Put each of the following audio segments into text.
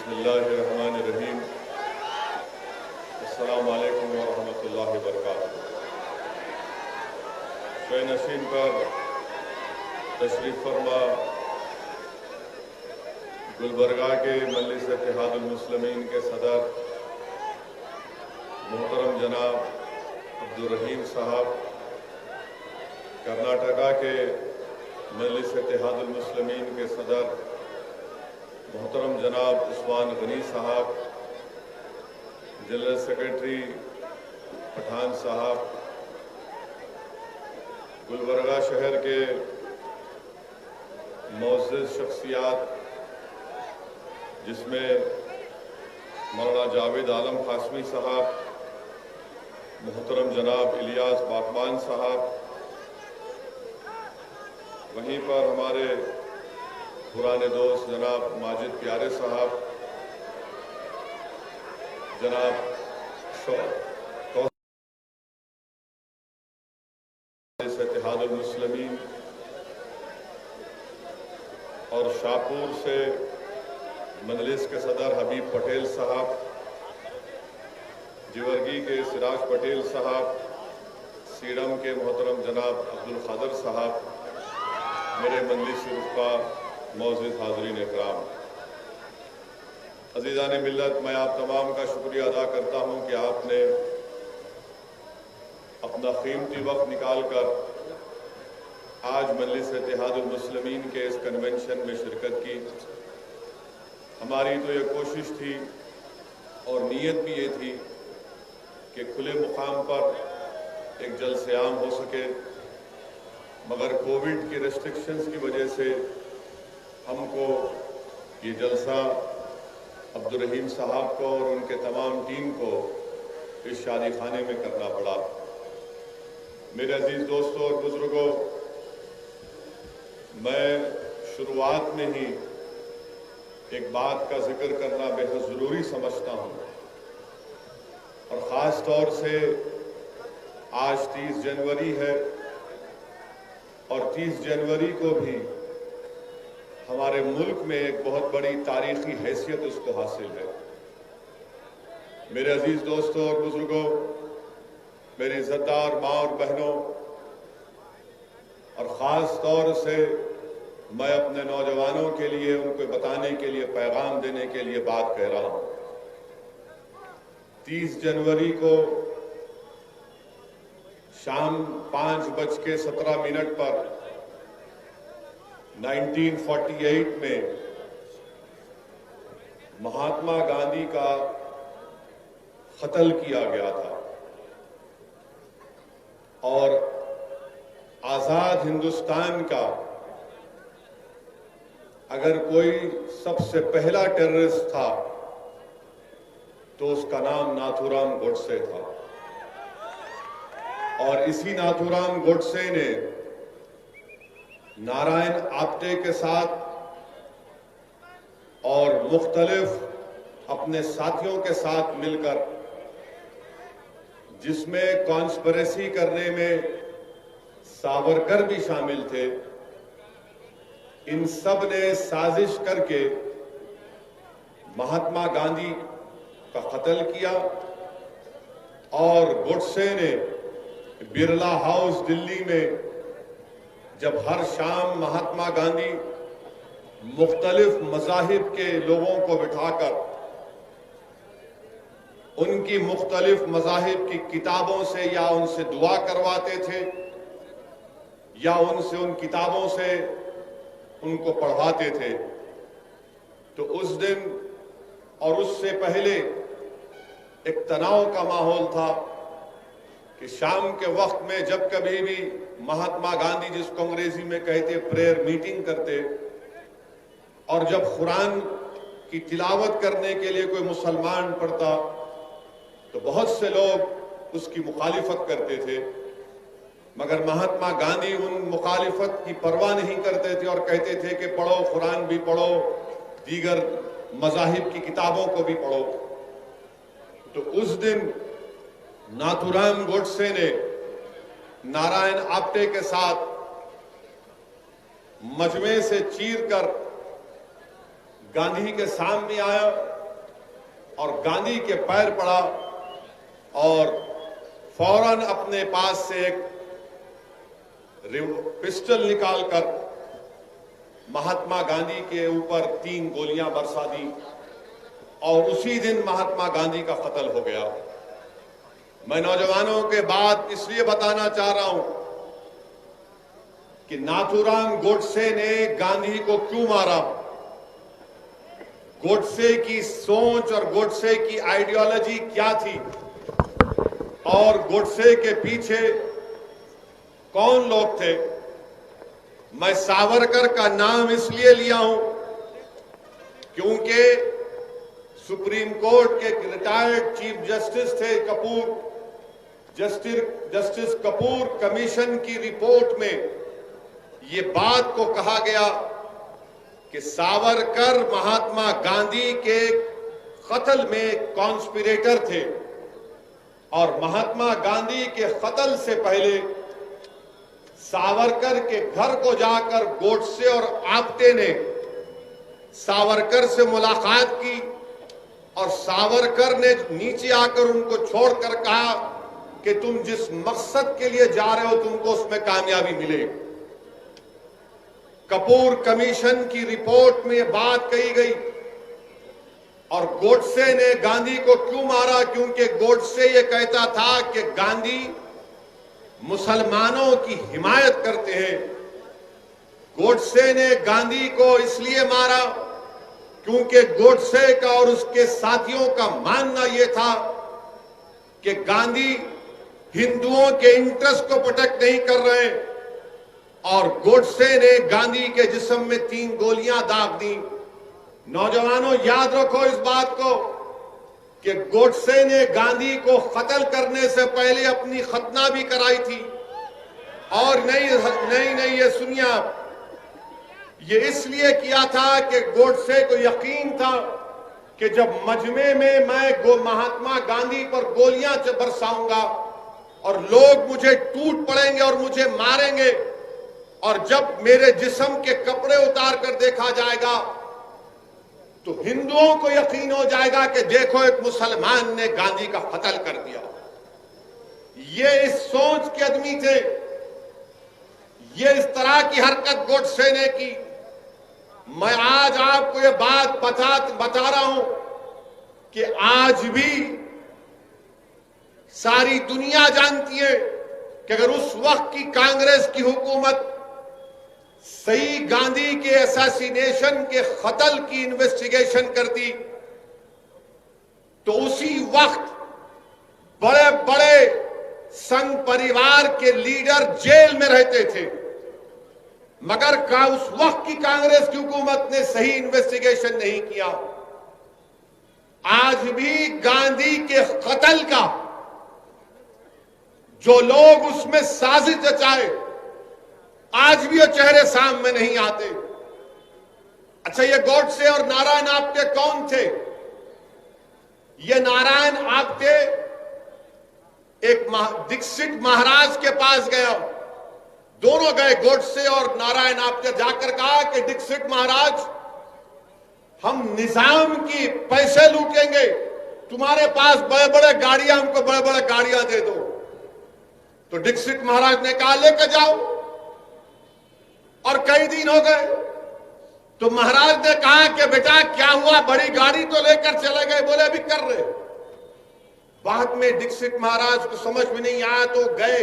बिस्मिल्लाहिर्रहमानिर्रहीम। अस्सलामु अलैकुम वरहमतुल्लाहि वबरकातुहू। शय नशीन पर तशरीफ फरमा गुलबर्गा के मजलिस इत्तेहादुल मुस्लिमीन के सदर मोहतरम जनाब अब्दुल रहीम साहब, कर्नाटका के मजलिस इत्तेहादुल मुस्लिमीन के सदर मोहतरम जनाब उस्मान गनी साहब, जनरल सेक्रेटरी पठान साहब, गुलबर्गा शहर के मुअज़्ज़िज़ शख्सियात जिसमें मौलाना जावेद आलम कासमी साहब, मोहतरम जनाब इलियास बागबान साहब, वहीं पर हमारे पुराने दोस्त जनाब माजिद प्यारे साहब, जनाब इत्तेहादुल मुस्लिमीन और शाहपुर से मजलिस के सदर हबीब पटेल साहब, जिवरगी के सिराज पटेल साहब, सीडम के मोहतरम जनाब अब्दुल खादर साहब, मेरे मजलिस रुफ़ा मौजूद हाज़रीन इकराम, अज़ीज़ान मिल्लत, मैं आप तमाम का शुक्रिया अदा करता हूँ कि आपने अपना कीमती वक्त निकाल कर आज मजलिस इत्तेहादुल मुस्लिमीन के इस कन्वेंशन में शिरकत की। हमारी तो ये कोशिश थी और नीयत भी ये थी कि खुले मुकाम पर एक जलसे आम हो सके, मगर कोविड के रेस्ट्रिक्शंस की वजह से हमको ये जलसा अब्दुल रहीम साहब को और उनके तमाम टीम को इस शादी खाने में करना पड़ा। मेरे अजीज दोस्तों और बुजुर्गों, मैं शुरुआत में ही एक बात का जिक्र करना बेहद ज़रूरी समझता हूँ, और ख़ास तौर से आज 30 जनवरी है और 30 जनवरी को भी हमारे मुल्क में एक बहुत बड़ी तारीखी हैसियत उसको हासिल है। मेरे अजीज दोस्तों और बुजुर्गों, मेरी इज़्ज़तदार माँ और बहनों, और ख़ास तौर से मैं अपने नौजवानों के लिए, उनको बताने के लिए, पैगाम देने के लिए बात कह रहा हूँ। 30 जनवरी को शाम 5:17 पर 1948 में महात्मा गांधी का कत्ल किया गया था, और आजाद हिंदुस्तान का अगर कोई सबसे पहला टेररिस्ट था तो उसका नाम नाथूराम गोडसे था। और इसी नाथूराम गोडसे ने नारायण आप्टे के साथ और मुख्तलिफ अपने साथियों के साथ मिलकर, जिसमें कॉन्स्पिरेसी करने में सावरकर भी शामिल थे, इन सब ने साजिश करके महात्मा गांधी का कत्ल किया। और गोडसे ने बिरला हाउस दिल्ली में जब हर शाम महात्मा गांधी मुख्तलिफ मज़ाहिब के लोगों को बिठाकर उनकी मुख्तलिफ मज़ाहिब की किताबों से या उनसे दुआ करवाते थे या उनसे उन किताबों से उनको पढ़वाते थे, तो उस दिन और उससे पहले एक तनाव का माहौल था कि शाम के वक्त में जब कभी भी महात्मा गांधी, जिसको अंग्रेजी में कहते प्रेयर मीटिंग करते, और जब कुरान की तिलावत करने के लिए कोई मुसलमान पढ़ता तो बहुत से लोग उसकी मुखालिफत करते थे, मगर महात्मा गांधी उन मुखालिफत की परवाह नहीं करते थे और कहते थे कि पढ़ो, कुरान भी पढ़ो, दीगर मज़ाहिब की किताबों को भी पढ़ो। तो उस दिन नाथूराम गोडसे ने नारायण आप्टे के साथ मजमे से चीरकर गांधी के सामने आया और गांधी के पैर पड़ा और फौरन अपने पास से एक पिस्टल निकालकर महात्मा गांधी के ऊपर 3 गोलियां बरसा दी और उसी दिन महात्मा गांधी का कत्ल हो गया। मैं नौजवानों के बात इसलिए बताना चाह रहा हूं कि नाथूराम गोडसे ने गांधी को क्यों मारा। गोडसे की सोच और गोडसे की आइडियोलॉजी क्या थी और गोडसे के पीछे कौन लोग थे। मैं सावरकर का नाम इसलिए लिया हूं क्योंकि सुप्रीम कोर्ट के रिटायर्ड चीफ जस्टिस थे कपूर। जस्टिस कपूर कमीशन की रिपोर्ट में ये बात को कहा गया कि सावरकर महात्मा गांधी के कत्ल में कॉन्स्पिरेटर थे और महात्मा गांधी के कत्ल से पहले सावरकर के घर को जाकर गोडसे और आप्टे ने सावरकर से मुलाकात की और सावरकर ने नीचे आकर उनको छोड़कर कहा कि तुम जिस मकसद के लिए जा रहे हो तुमको उसमें कामयाबी मिले। कपूर कमीशन की रिपोर्ट में यह बात कही गई और गोडसे ने गांधी को क्यों मारा क्योंकि गोडसे ये कहता था कि गांधी मुसलमानों की हिमायत करते हैं। गोडसे ने गांधी को इसलिए मारा क्योंकि गोडसे का और उसके साथियों का मानना यह था कि गांधी हिंदुओं के इंटरेस्ट को प्रोटेक्ट नहीं कर रहे और गोडसे ने गांधी के जिस्म में 3 गोलियां दाग दी। नौजवानों याद रखो इस बात को कि गोडसे ने गांधी को कत्ल करने से पहले अपनी खतना भी कराई थी। और नहीं ये सुनिए आप, ये इसलिए किया था कि गोडसे को यकीन था कि जब मजमे में मैं महात्मा गांधी पर गोलियां बरसाऊंगा और लोग मुझे टूट पड़ेंगे और मुझे मारेंगे और जब मेरे जिस्म के कपड़े उतार कर देखा जाएगा तो हिंदुओं को यकीन हो जाएगा कि देखो एक मुसलमान ने गांधी का कत्ल कर दिया। ये इस सोच के आदमी थे। ये इस तरह की हरकत गोडसे ने की। मैं आज आपको ये बात बता रहा हूं कि आज भी सारी दुनिया जानती है कि अगर उस वक्त की कांग्रेस की हुकूमत सही गांधी के असैसिनेशन के कत्ल की इन्वेस्टिगेशन करती तो उसी वक्त बड़े बड़े संघ परिवार के लीडर जेल में रहते थे। मगर उस वक्त की कांग्रेस की हुकूमत ने सही इन्वेस्टिगेशन नहीं किया। आज भी गांधी के कत्ल का जो लोग उसमें साजिश रचाए आज भी वो चेहरे सामने नहीं आते। अच्छा, ये गोडसे और नारायण आप्टे कौन थे? ये नारायण आप्टे एक दीक्षित महाराज के पास गया। दोनों गए, गोडसे और नारायण आप्टे, जाकर कहा कि दीक्षित महाराज हम निजाम की पैसे लूटेंगे, तुम्हारे पास बड़े बड़े गाड़ियां, हमको बड़े बड़े गाड़ियां दे दो। तो दीक्षित महाराज ने कहा लेकर जाओ। और कई दिन हो गए तो महाराज ने कहा कि बेटा क्या हुआ, बड़ी गाड़ी तो लेकर चले गए। बोले अभी कर रहे। बाद में दीक्षित महाराज को समझ में नहीं आया तो गए,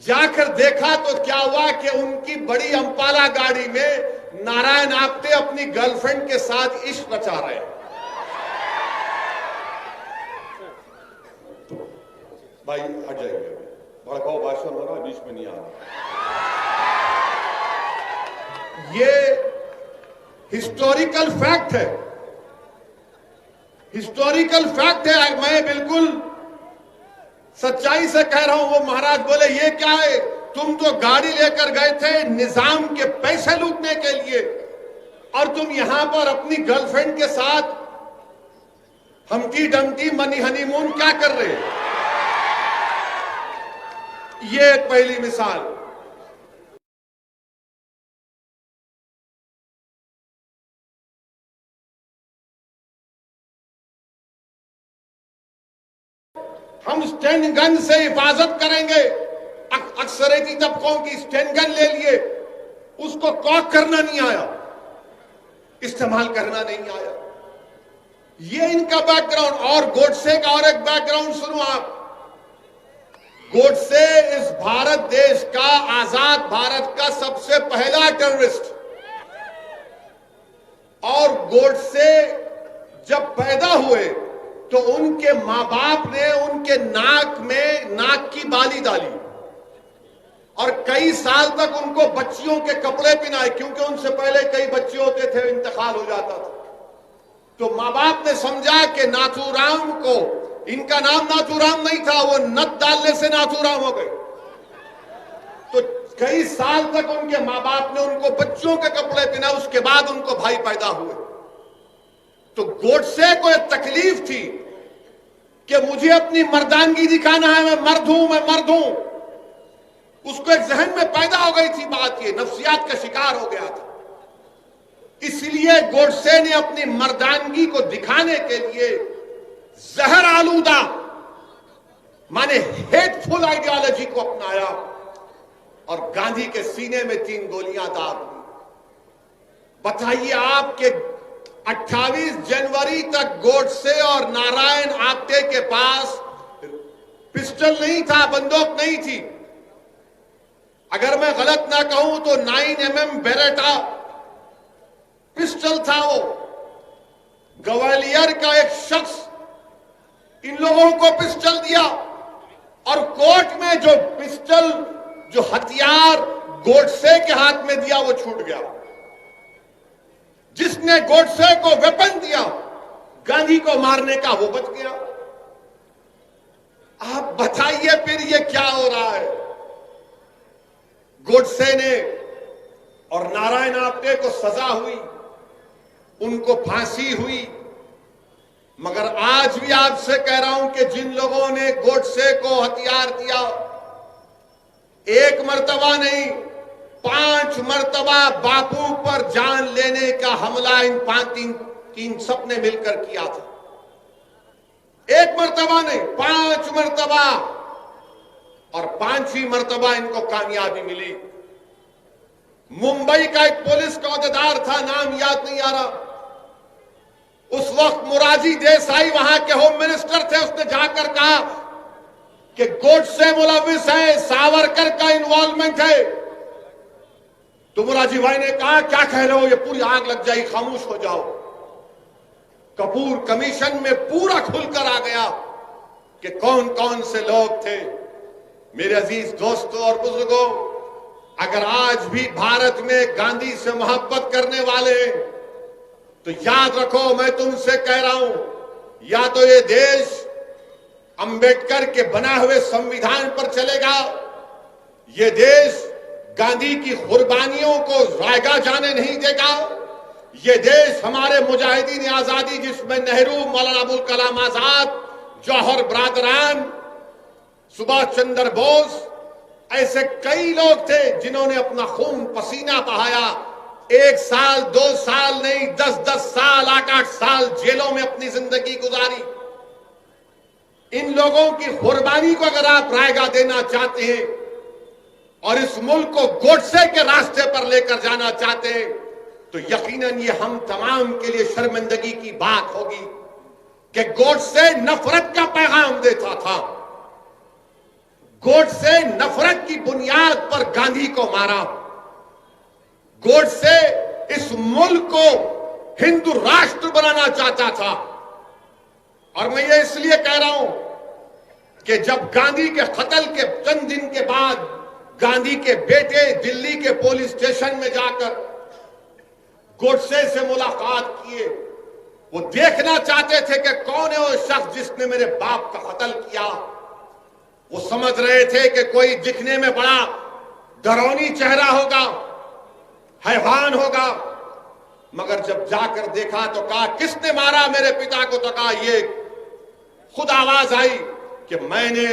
जाकर देखा तो क्या हुआ कि उनकी बड़ी अंपाला गाड़ी में नारायण आप्टे अपनी गर्लफ्रेंड के साथ इश्क रचा रहे। भाई हट जाइए, भड़काऊ भाषण हो रहा, बीच में नहीं आ रहा। ये हिस्टोरिकल फैक्ट है, हिस्टोरिकल फैक्ट है। मैं बिल्कुल सच्चाई से कह रहा हूं। वो महाराज बोले ये क्या है, तुम तो गाड़ी लेकर गए थे निजाम के पैसे लूटने के लिए और तुम यहां पर अपनी गर्लफ्रेंड के साथ हमटी डमटी मनी हनीमून क्या कर रहे हैं? ये एक पहली मिसाल। हम स्टैंड गन से हिफाजत करेंगे। अक्सरियती तबकों की स्टैंड गन ले लिए, उसको कॉक करना नहीं आया, इस्तेमाल करना नहीं आया। ये इनका बैकग्राउंड। और गोडसे का और एक बैकग्राउंड सुनो आप। गोडसे इस भारत देश का, आजाद भारत का सबसे पहला टेररिस्ट। और गोडसे जब पैदा हुए तो उनके मां बाप ने उनके नाक में नाक की बाली डाली और कई साल तक उनको बच्चियों के कपड़े पहनाए, क्योंकि उनसे पहले कई बच्चे होते थे, इंतकाल हो जाता था। तो मां बाप ने समझा कि नाथूराम को, इनका नाम नाथूराम नहीं था, वो नत डालने से नाथूराम हो गए। तो कई साल तक उनके मां बाप ने उनको बच्चों के कपड़े पहनाए, उसके बाद उनको भाई पैदा हुए। तो गोडसे को एक तकलीफ थी कि मुझे अपनी मर्दानगी दिखाना है, मैं मर्द हूं, मैं मर्द हूं। उसको एक जहन में पैदा हो गई थी बात, ये नफ्सियात का शिकार हो गया था। इसलिए गोडसे ने अपनी मर्दानगी को दिखाने के लिए जहर आलूदा माने हेटफुल आइडियोलॉजी को अपनाया और गांधी के सीने में 3 गोलियां दाग दी। बताइए आपके 28 जनवरी तक गोडसे और नारायण आप्टे के पास पिस्टल नहीं था, बंदूक नहीं थी। अगर मैं गलत ना कहूं तो 9mm बेरेटा पिस्टल था। वो ग्वालियर का एक शख्स इन लोगों को पिस्टल दिया और कोर्ट में जो पिस्टल, जो हथियार गोडसे के हाथ में दिया वो छूट गया। जिसने गोडसे को वेपन दिया गांधी को मारने का, वो बच गया। आप बताइए फिर ये क्या हो रहा है। गोडसे ने और नारायण आप्टे को सजा हुई, उनको फांसी हुई। मगर आज भी आपसे कह रहा हूं कि जिन लोगों ने गोडसे को हथियार दिया, एक मर्तबा नहीं 5 मर्तबा बापू पर जान लेने का हमला इन 3 सबने मिलकर किया था। एक मर्तबा नहीं, 5 मर्तबा, और 5वीं मर्तबा इनको कामयाबी मिली। मुंबई का एक पुलिस का अहदेदार था, नाम याद नहीं आ रहा, उस वक्त मोरारजी देसाई वहां के होम मिनिस्टर थे। उसने जाकर कहा कि गोडसे मुलविस है, सावरकर का इन्वॉल्वमेंट है। तो मोरारजी भाई ने कहा क्या कह रहे हो, ये पूरी आग लग जाएगी, खामोश हो जाओ। कपूर कमीशन में पूरा खुलकर आ गया कि कौन कौन से लोग थे। मेरे अजीज दोस्तों और बुजुर्गों, अगर आज भी भारत में गांधी से मोहब्बत करने वाले हैं तो याद रखो, मैं तुमसे कह रहा हूं, या तो ये देश अंबेडकर के बनाए हुए संविधान पर चलेगा, ये देश गांधी की कुर्बानियों को रायगा जाने नहीं देगा, ये देश हमारे मुजाहिदीन आजादी जिसमें नेहरू, मौलाना अबुल कलाम आजाद, जौहर बरादरान, सुभाष चंद्र बोस, ऐसे कई लोग थे जिन्होंने अपना खून पसीना बहाया। 1 साल 2 साल नहीं, 10-10 साल, 8-8 साल जेलों में अपनी जिंदगी गुजारी। इन लोगों की कुर्बानी को अगर आप रायगा देना चाहते हैं और इस मुल्क को गोडसे के रास्ते पर लेकर जाना चाहते हैं तो यकीनन ये हम तमाम के लिए शर्मिंदगी की बात होगी कि गोडसे नफरत का पैगाम देता था। गोडसे नफरत की बुनियाद पर गांधी को मारा। गोडसे इस मुल्क को हिंदू राष्ट्र बनाना चाहता था। और मैं ये इसलिए कह रहा हूं कि जब गांधी के कत्ल के चंद दिन के बाद गांधी के बेटे दिल्ली के पुलिस स्टेशन में जाकर गोडसे से मुलाकात किए, वो देखना चाहते थे कि कौन है वो शख्स जिसने मेरे बाप का कत्ल किया। वो समझ रहे थे कि कोई दिखने में बड़ा डरावनी चेहरा होगा, हैवान होगा, मगर जब जाकर देखा तो कहा किसने मारा मेरे पिता को, तो कहा ये खुद आवाज आई कि मैंने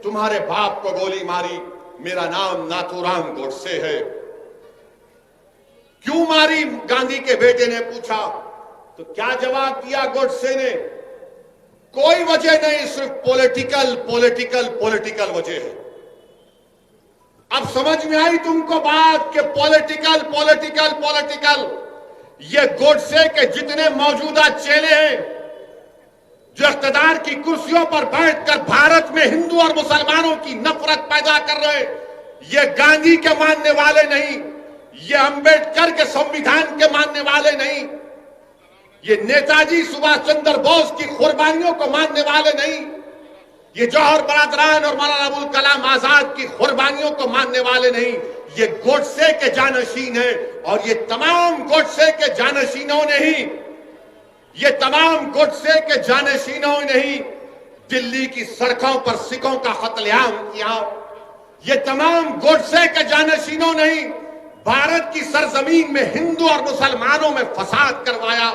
तुम्हारे बाप को गोली मारी, मेरा नाम नाथूराम गोडसे है। क्यों मारी, गांधी के बेटे ने पूछा। तो क्या जवाब दिया गोडसे ने, कोई वजह नहीं, सिर्फ पॉलिटिकल पॉलिटिकल पॉलिटिकल वजह है। अब समझ में आई तुमको बात कि पॉलिटिकल पॉलिटिकल पॉलिटिकल। ये गोडसे के जितने मौजूदा चेले हैं जो इख्तिदार की कुर्सियों पर बैठकर भारत में हिंदू और मुसलमानों की नफरत पैदा कर रहे, ये गांधी के मानने वाले नहीं, ये अंबेडकर के संविधान के मानने वाले नहीं, ये नेताजी सुभाष चंद्र बोस की कुर्बानियों को मानने वाले नहीं, ये जौहर बरादरान और मौलाना अबुल कलाम आजाद की कुर्बानियों को मानने वाले नहीं, ये गोडसे के जानशीन है। और ये तमाम गोडसे के जानशीनों ने ही, ये तमाम गोडसे के जानशीनों ने ही दिल्ली की सड़कों पर सिखों का कत्लेआम किया। ये तमाम गोडसे के जानशीनों ने ही भारत की सरजमीन में हिंदू और मुसलमानों में फसाद करवाया।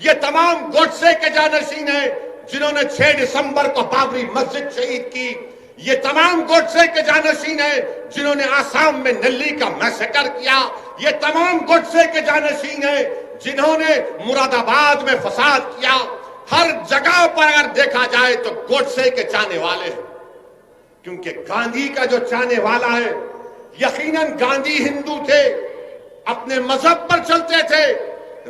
ये तमाम गोडसे के जानशीन हैं जिन्होंने 6 दिसंबर को बाबरी मस्जिद शहीद की। ये तमाम गोडसे के जानशीन हैं जिन्होंने आसाम में नल्ली का मैसेकर किया। ये तमाम गोडसे के जानशीन हैं जिन्होंने मुरादाबाद में फसाद किया। हर जगह पर अगर देखा जाए तो गोडसे के चाहने वाले हैं, क्योंकि गांधी का जो चाहने वाला है, यकीनन गांधी हिंदू थे, अपने मजहब पर चलते थे,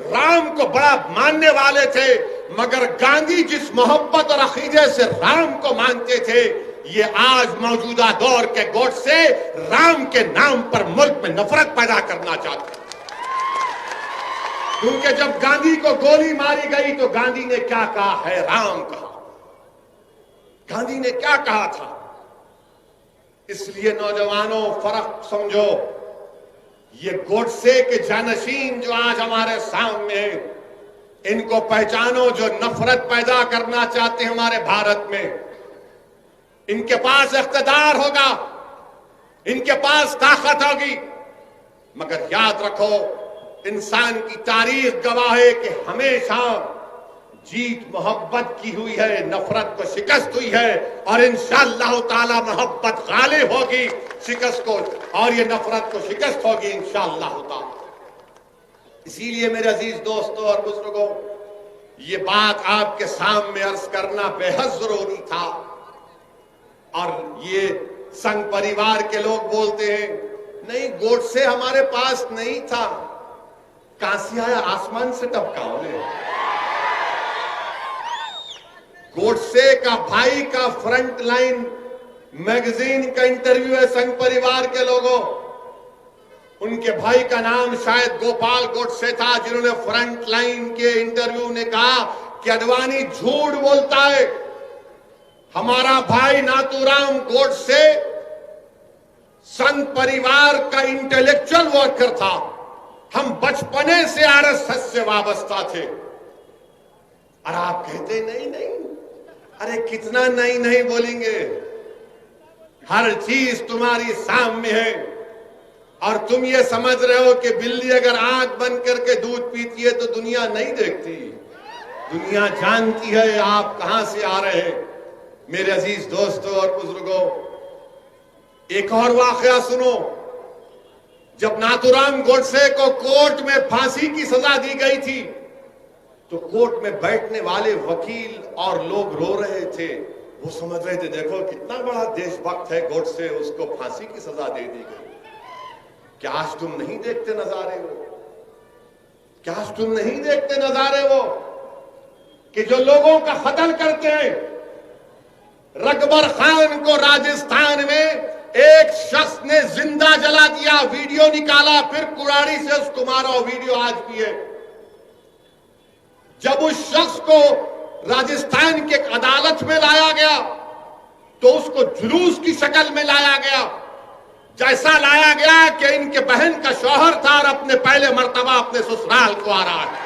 राम को बड़ा मानने वाले थे, मगर गांधी जिस मोहब्बत और अकीदे से राम को मानते थे, ये आज मौजूदा दौर के गोडसे राम के नाम पर मुल्क में नफरत पैदा करना चाहते हैं। क्योंकि जब गांधी को गोली मारी गई तो गांधी ने क्या कहा है? राम कहा। गांधी ने क्या कहा था? इसलिए नौजवानों, फर्क समझो। ये गोडसे के जानशीन जो आज हमारे सामने हैं, इनको पहचानो, जो नफरत पैदा करना चाहते हैं हमारे भारत में। इनके पास इख्तिदार होगा, इनके पास ताकत होगी, मगर याद रखो, इंसान की तारीख गवाह है कि हमेशा जीत मोहब्बत की हुई है, नफरत को शिकस्त हुई है, और इंशाअल्लाह ताला मोहब्बत गालिब होगी शिकस्त को, और ये नफरत को शिकस्त होगी इंशाअल्लाह ताला। इसीलिए मेरे अजीज दोस्तों और बुजुर्गों, ये बात आपके सामने अर्ज करना बेहद जरूरी था। और ये संघ परिवार के लोग बोलते हैं, नहीं गोडसे हमारे पास नहीं था। कहां से आया? आसमान से टपका उन्हें। गोडसे का भाई का फ्रंट लाइन मैगजीन का इंटरव्यू है संघ परिवार के लोगों। उनके भाई का नाम शायद गोपाल गोडसे था, जिन्होंने फ्रंट लाइन के इंटरव्यू ने कहा कि अडवाणी झूठ बोलता है। हमारा भाई नाथूराम गोडसे संघ परिवार का इंटेलेक्चुअल वर्कर था। हम बचपने से आरएसएस से वाबस्ता थे। और आप कहते नहीं नहीं, अरे कितना नहीं नहीं बोलेंगे, हर चीज तुम्हारी सामने है। और तुम ये समझ रहे हो कि बिल्ली अगर आंख बंद करके दूध पीती है तो दुनिया नहीं देखती, दुनिया जानती है आप कहां से आ रहे हैं। मेरे अजीज दोस्तों और बुजुर्गों, एक और वाकया सुनो। जब नाथूराम गोडसे को कोर्ट में फांसी की सजा दी गई थी, तो कोर्ट में बैठने वाले वकील और लोग रो रहे थे। वो समझ रहे थे देखो कितना बड़ा देशभक्त है गोडसे, उसको फांसी की सजा दे दी गई। क्या आज तुम नहीं देखते नजारे वो? क्या आज तुम नहीं देखते नजारे वो कि जो लोगों का कत्ल करते हैं? रकबर खान को राजस्थान में एक शख्स ने जिंदा जला दिया, वीडियो निकाला, फिर कुराड़ी से उसको मारा। वीडियो आज भी है। जब उस शख्स को राजस्थान के अदालत में लाया गया तो उसको जुलूस की शक्ल में लाया गया, जैसा लाया गया कि इनके बहन का शौहर था और अपने पहले मर्तबा अपने ससुराल को आ रहा है।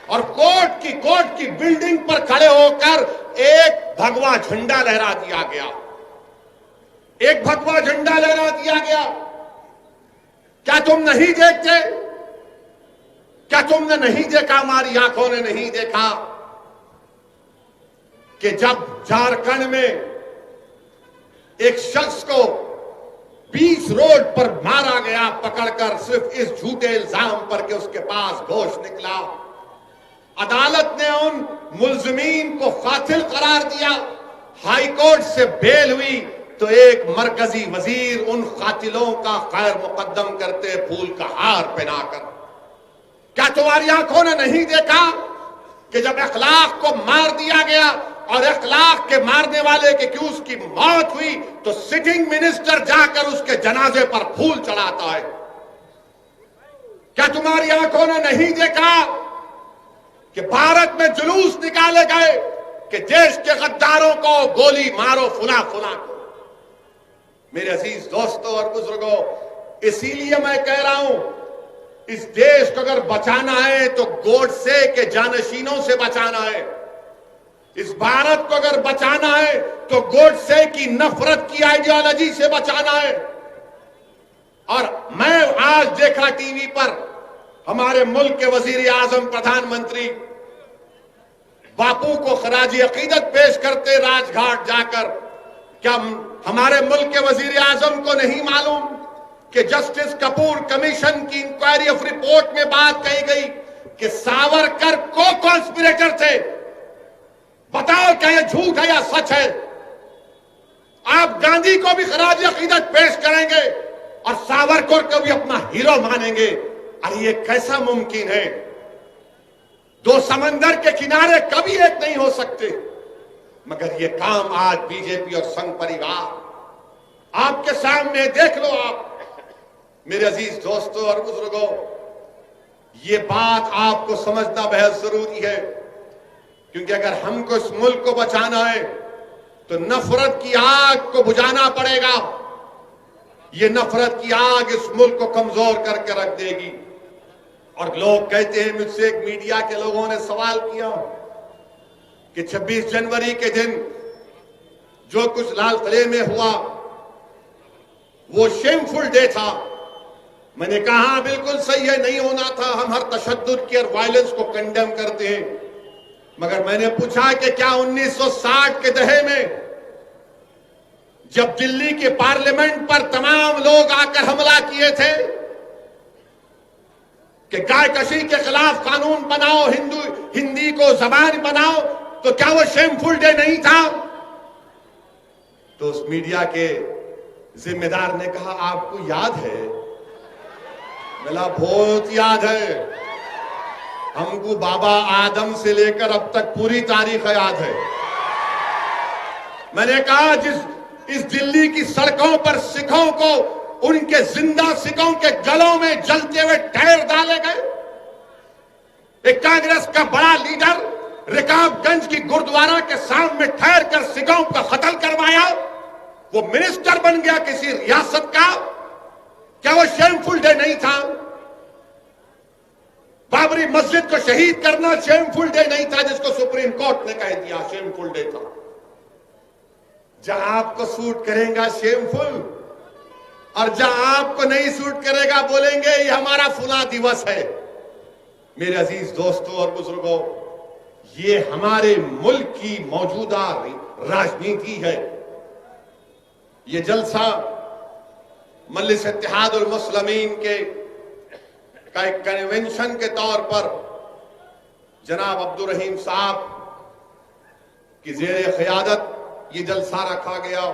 और कोर्ट की बिल्डिंग पर खड़े होकर एक भगवा झंडा लहरा दिया गया, एक भगवा झंडा लहरा दिया गया। क्या तुम नहीं देखते? क्या तुमने नहीं देखा, हमारी आंखों ने नहीं देखा कि जब झारखंड में एक शख्स को 20 रोड पर मारा गया पकड़कर, सिर्फ इस झूठे इल्जाम पर कि उसके पास गोश्त निकला। अदालत ने उन मुल्जिमीन को कातिल करार दिया, हाई कोर्ट से बेल हुई तो एक मरकजी वजीर उन कातिलों का खैर मुकद्दम करते फूल का हार पहनाकर। क्या तुम्हारी आंखों ने नहीं देखा कि जब अखलाक को मार दिया गया और अखलाक के मारने वाले के कि उसकी मौत हुई तो सिटिंग मिनिस्टर जाकर उसके जनाजे पर फूल चढ़ाता है? क्या तुम्हारी आंखों ने नहीं देखा कि भारत में जुलूस निकाले गए कि देश के गद्दारों को गोली मारो फुला फुला को? मेरे अजीज दोस्तों और बुजुर्गों, इसीलिए मैं कह रहा हूं, इस देश को अगर बचाना है तो गोडसे के जानशीनों से बचाना है। इस भारत को अगर बचाना है तो गोडसे की नफरत की आइडियोलॉजी से बचाना है। और मैं आज देखा टीवी पर हमारे मुल्क के वजीर आजम प्रधानमंत्री बापू को खराजी अकीदत पेश करते राजघाट जाकर। क्या हमारे मुल्क के वजीर आजम को नहीं मालूम कि जस्टिस कपूर कमीशन की इंक्वायरी ऑफ रिपोर्ट में बात कही गई कि सावरकर को कॉन्स्पिरेटर थे? बताओ क्या यह झूठ है या सच है? आप गांधी को भी खराजी अकीदत पेश करेंगे और सावरकर को भी अपना हीरो मानेंगे? अरे ये कैसा मुमकिन है? दो समंदर के किनारे कभी एक नहीं हो सकते। मगर ये काम आज बीजेपी और संघ परिवार आपके सामने देख लो। आप मेरे अजीज दोस्तों और बुजुर्गों, ये बात आपको समझना बेहद जरूरी है, क्योंकि अगर हमको इस मुल्क को बचाना है तो नफरत की आग को बुझाना पड़ेगा। ये नफरत की आग इस मुल्क को कमजोर करके रख देगी। और लोग कहते हैं, मुझसे एक मीडिया के लोगों ने सवाल किया कि 26 जनवरी के दिन जो कुछ लाल किले में हुआ वो शेमफुल डे था। मैंने कहा बिल्कुल सही है, नहीं होना था। हम हर तशद्दुद की और वायलेंस को कंडेम करते हैं। मगर मैंने पूछा कि क्या 1960 के दहे में जब दिल्ली के पार्लियामेंट पर तमाम लोग आकर हमला किए थे कि गाय कशी के खिलाफ कानून बनाओ, हिंदी को जबान बनाओ, तो क्या वो शेमफुल डे नहीं था? तो उस मीडिया के जिम्मेदार ने कहा, आपको याद है? बोला, बहुत याद है, हमको बाबा आदम से लेकर अब तक पूरी तारीख याद है। मैंने कहा, इस दिल्ली की सड़कों पर सिखों को उनके जिंदा सिखों के गलों में जलते हुए टायर डाले गए। एक कांग्रेस का बड़ा लीडर रिकाबगंज की गुरुद्वारा के सामने ठहर कर सिखों का कत्ल करवाया, वो मिनिस्टर बन गया किसी रियासत का। क्या वो शेमफुल डे नहीं था? बाबरी मस्जिद को शहीद करना शेमफुल डे नहीं था, जिसको सुप्रीम कोर्ट ने कह दिया शेमफुल डे था? जहां आपको सूट करेगा शेमफुल, और जहां आपको नहीं सूट करेगा बोलेंगे ये हमारा फुला दिवस है। मेरे अजीज दोस्तों और बुजुर्गों, ये हमारे मुल्क की मौजूदा राजनीति है। ये जलसा मजलिस इत्तेहादुल मुस्लिमीन के का एक कन्वेंशन के तौर पर जनाब अब्दुल रहीम साहब की जेर क़यादत ये जलसा रखा गया।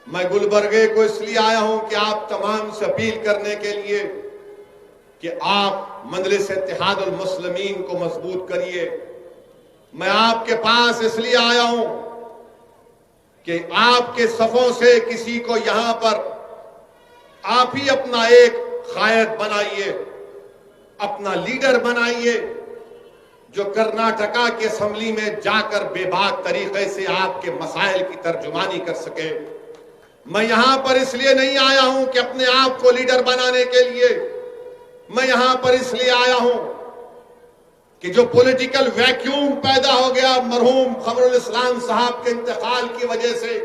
मैं गुलबर्गे को इसलिए आया हूं कि आप तमाम से अपील करने के लिए कि आप मजलिस इत्तेहादुल मुस्लिमीन को मजबूत करिए। मैं आपके पास इसलिए आया हूं कि आपके सफों से किसी को यहां पर आप ही अपना एक कायद बनाइए, अपना लीडर बनाइए, जो कर्नाटका की असेंबली में जाकर बेबाक तरीके से आपके मसाइल की तर्जुमानी कर सके। मैं यहां पर इसलिए नहीं आया हूं कि अपने आप को लीडर बनाने के लिए, मैं यहां पर इसलिए आया हूं कि जो पॉलिटिकल वैक्यूम पैदा हो गया मरहूम खबरुल इस्लाम साहब के इंतकाल की वजह से,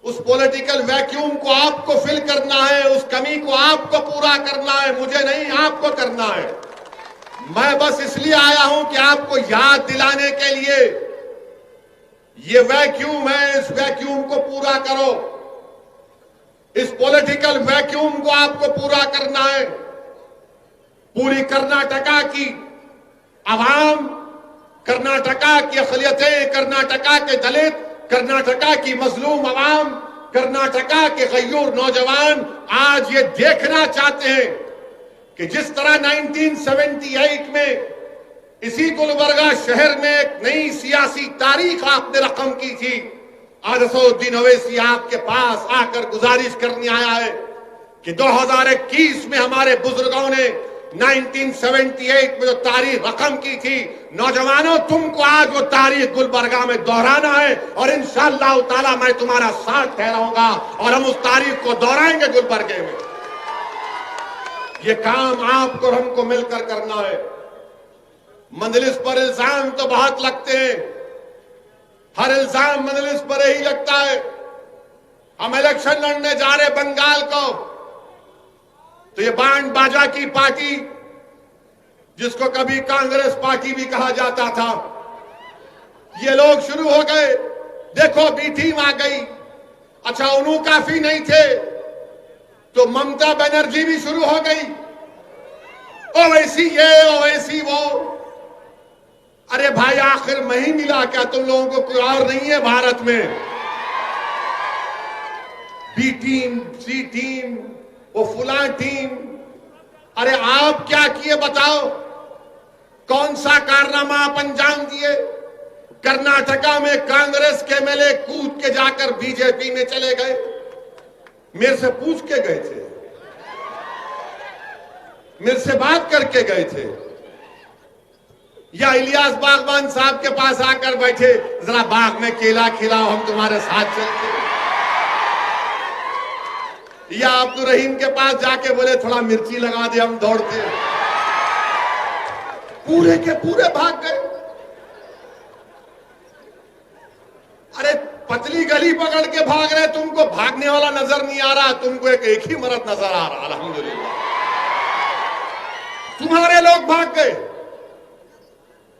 उस पॉलिटिकल वैक्यूम को आपको फिल करना है, उस कमी को आपको पूरा करना है, मुझे नहीं आपको करना है। मैं बस इसलिए आया हूं कि आपको याद दिलाने के लिए ये वैक्यूम है, इस वैक्यूम को पूरा करो। इस पॉलिटिकल वैक्यूम को आपको पूरा करना है। पूरी कर्नाटका की आवाम अकलियतें, कर्नाटका के दलित, कर्नाटका की मजलूम आवाम, कर्नाटका के गयूर नौजवान आज ये देखना चाहते हैं कि जिस तरह 1978 में इसी गुलबर्गा शहर में एक नई सियासी तारीख आपने रकम की थी, आज असदुद्दीन ओवैसी आपके पास आकर गुजारिश करने आया है कि 2021 में हमारे बुजुर्गों ने 1978 में जो तारीख रकम की थी, नौजवानों तुमको आज वो तारीख गुलबर्गा में दोहराना है और इंशाअल्लाह ताला मैं तुम्हारा साथ ठहराऊंगा और हम उस तारीख को दोहराएंगे गुलबर्गे में। ये काम आपको और हमको मिलकर करना है। मंजलिस पर इल्जाम तो बहुत लगते हैं, हर इल्जाम मंजलिस पर ही लगता है। हम इलेक्शन लड़ने जा रहे बंगाल को, तो ये बैंड बाजा की पार्टी जिसको कभी कांग्रेस पार्टी भी कहा जाता था, ये लोग शुरू हो गए, देखो बी टीम आ गई। अच्छा उन्हों काफी नहीं थे तो ममता बनर्जी भी शुरू हो गई, ओवैसी ये ओवैसी वो। अरे भाई आखिर मैं ही मिला क्या? तुम लोगों को कोई और नहीं है भारत में? बी टीम, सी टीम, वो फुला टीम। अरे आप क्या किए बताओ? कौन सा कारनामा आप अंजाम दिए? कर्नाटका में कांग्रेस के एमएलए कूद के जाकर बीजेपी में चले गए, मेरे से पूछ के गए थे, मेरे से बात करके गए थे, या इलियास बागवान साहब के पास आकर बैठे, जरा बाग में केला खिलाओ हम तुम्हारे साथ चलते, या अब्दुल रहीम के पास जाके बोले थोड़ा मिर्ची लगा दे हम दौड़ते। पूरे के पूरे भाग गए। अरे पतली गली पकड़ के भाग रहे, तुमको भागने वाला नजर नहीं आ रहा, तुमको एक ही मर्द नजर आ रहा। अल्हम्दुलिल्लाह तुम्हारे लोग भाग गए,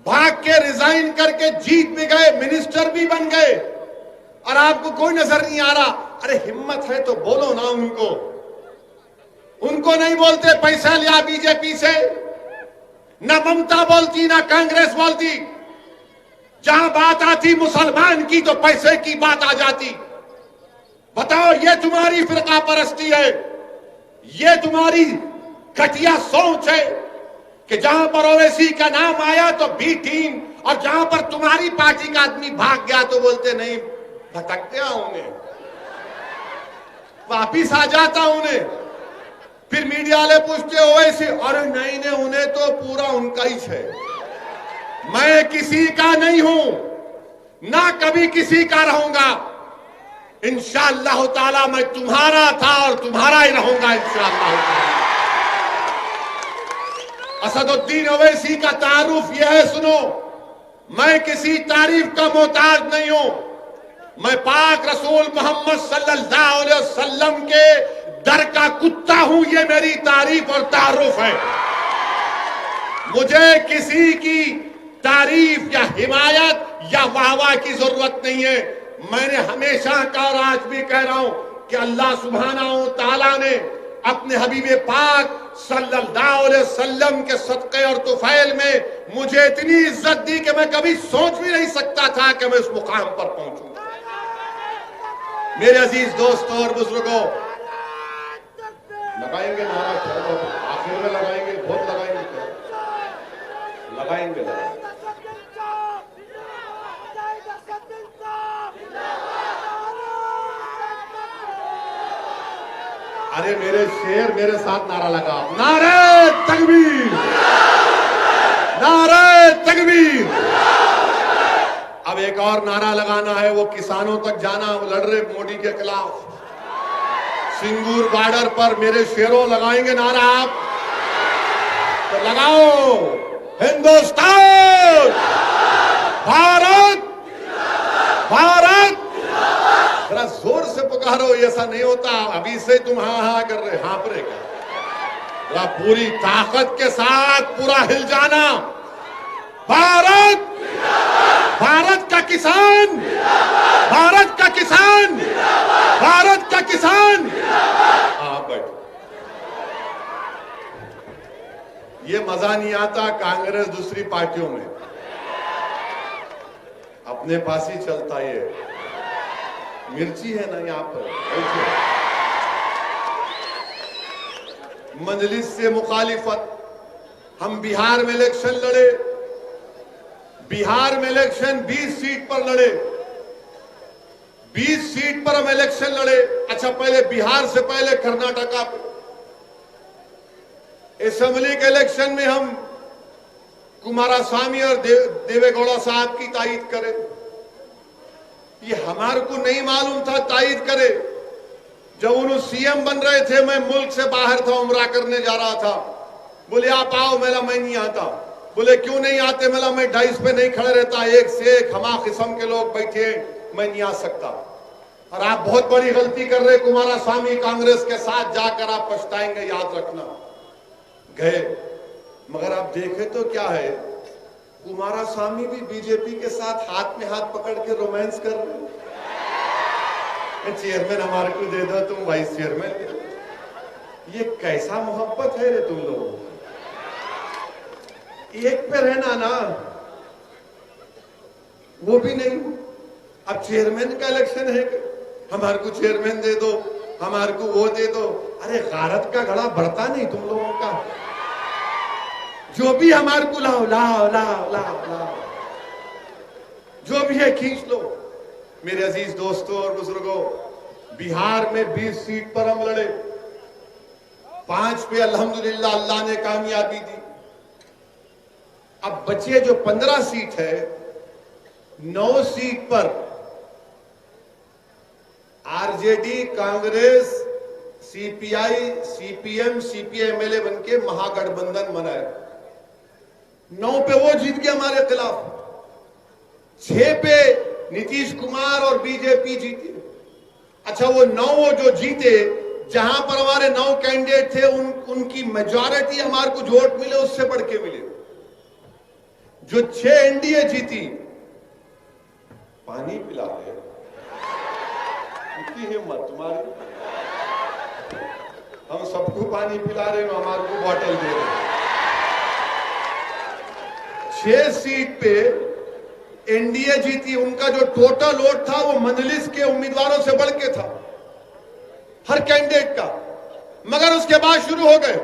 भाग के रिजाइन करके जीत भी गए, मिनिस्टर भी बन गए और आपको कोई नजर नहीं आ रहा। अरे हिम्मत है तो बोलो ना उनको, उनको नहीं बोलते पैसा लिया बीजेपी से, ना ममता बोलती ना कांग्रेस बोलती। जहां बात आती मुसलमान की तो पैसे की बात आ जाती। बताओ ये तुम्हारी फिरका परस्ती है, ये तुम्हारी घटिया सोच है कि जहां पर ओवैसी का नाम आया तो बी टीम, और जहां पर तुम्हारी पार्टी का आदमी भाग गया तो बोलते नहीं भटक गया, उन्हें वापिस आ जाता उन्हें। फिर मीडिया वाले पूछते ओवैसी, अरे नहीं नहीं उन्हें तो पूरा उनका ही है। मैं किसी का नहीं हूं, ना कभी किसी का रहूंगा। इंशाअल्लाह ताला मैं तुम्हारा था और तुम्हारा ही रहूंगा इंशाअल्लाह ताला। असदुद्दीन ओवैसी का तारुफ यह है, सुनो, मैं किसी तारीफ का मोहताज नहीं हूं, मैं पाक रसूल मोहम्मद सल्लल्लाहु अलैहि वसल्लम के दर का कुत्ता हूं, ये मेरी तारीफ और तारुफ है। मुझे किसी की तारीफ या हिमायत या वाहवाह की जरूरत नहीं है। मैंने हमेशा कहा और आज भी कह रहा हूं कि अल्लाह सुब्हानहू तआला ने अपने हबीब पाक सल्लल्लाहु अलैहि वसल्लम के सदक़े और तुफैल में मुझे इतनी इज्जत दी कि मैं कभी सोच भी नहीं सकता था कि मैं उस मुकाम पर पहुंचूं। मेरे अजीज दोस्तों और बुजुर्गों, लगाएंगे नारा, आखिर में लगाएंगे, बहुत लगाएंगे, लगाएंगे, लगाएंगे। अरे मेरे शेर मेरे साथ नारा लगाओ, नारे तकबीर, नारे तकबीर। अब एक और नारा लगाना है, वो किसानों तक जाना, वो लड़ रहे मोदी के खिलाफ। सिंगूर बॉर्डर पर मेरे शेरों लगाएंगे नारा, आप तो लगाओ, हिंदुस्तान, भारत, भारत। जरा जोर से पुकारो, ऐसा नहीं होता अभी से तुम हाँ हाँ कर रहे, हाँप रहे क्या? पूरी ताकत के साथ पूरा हिल जाना। भारत, भारत का किसान, भारत का किसान, भारत का किसान। आप बैठो, ये मजा नहीं आता कांग्रेस दूसरी पार्टियों में। अपने पास ही चलता ये मिर्ची है ना यहाँ पर। मजलिस से मुखालिफत, हम बिहार में इलेक्शन लड़े, बिहार में इलेक्शन 20 सीट पर लड़े, 20 सीट पर हम इलेक्शन लड़े। अच्छा, पहले बिहार से पहले कर्नाटका पे असेंबली के इलेक्शन में हम कुमारस्वामी और देवेगौड़ा साहब की तायद करें। ये हमारे को नहीं मालूम था तायद करे। जब उन्होंने सीएम बन रहे थे, मैं मुल्क से बाहर था, उम्रा करने जा रहा था। बोले आप आओ, मेरा मैं नहीं आता। बोले क्यों नहीं आते? मेरा मैं डाइस पे नहीं खड़े रहता, एक से एक हमा किस्म के लोग बैठे, मैं नहीं आ सकता। और आप बहुत बड़ी गलती कर रहे कुमारस्वामी, कांग्रेस के साथ जाकर आप पछताएंगे, याद रखना। गए, मगर आप देखे तो क्या है, कुमारस्वामी भी बीजेपी के साथ हाथ में हाथ पकड़ के रोमांस कर रहे हैं। चेयरमैन हमारे को दे दो, तुम वाइस चेयरमैन। ये कैसा मोहब्बत है रे तुम लोग? एक पे रहना ना, वो भी नहीं। अब चेयरमैन का इलेक्शन है, हमारे को चेयरमैन दे दो, हमारे को वो दे दो। अरे गारत का घड़ा बढ़ता नहीं तुम लोगों का? जो भी हमारे को लाओ लाओ लाओ लाओ लाओ, जो भी है खींच लो। मेरे अजीज दोस्तों और बुजुर्गों, बिहार में 20 सीट पर हम लड़े, 5 पे अल्हम्दुलिल्लाह अल्लाह ने कामयाबी दी। अब बचे जो 15 सीट है, 9 सीट पर आरजेडी, कांग्रेस, सीपीआई, सीपीएम, सीपीएमएलए बनके महागठबंधन बनाए। 9 पे वो जीत गए हमारे खिलाफ, 6 पे नीतीश कुमार और बीजेपी जीते। अच्छा, वो 9 जो जीते, जहां पर हमारे 9 कैंडिडेट थे, उनकी मेजॉरिटी हमारे को वोट मिले, उससे बढ़ के मिले। जो 6 एनडीए जीती, पानी पिला रहे, इतनी हिम्मत तुम्हारी? हम सबको पानी पिला रहे हो, हमारे को बॉटल दे रहे। 6 सीट पे एनडीए जीती, उनका जो टोटल वोट था वो मजलिस के उम्मीदवारों से बढ़ के था, हर कैंडिडेट का। मगर उसके बाद शुरू हो गए,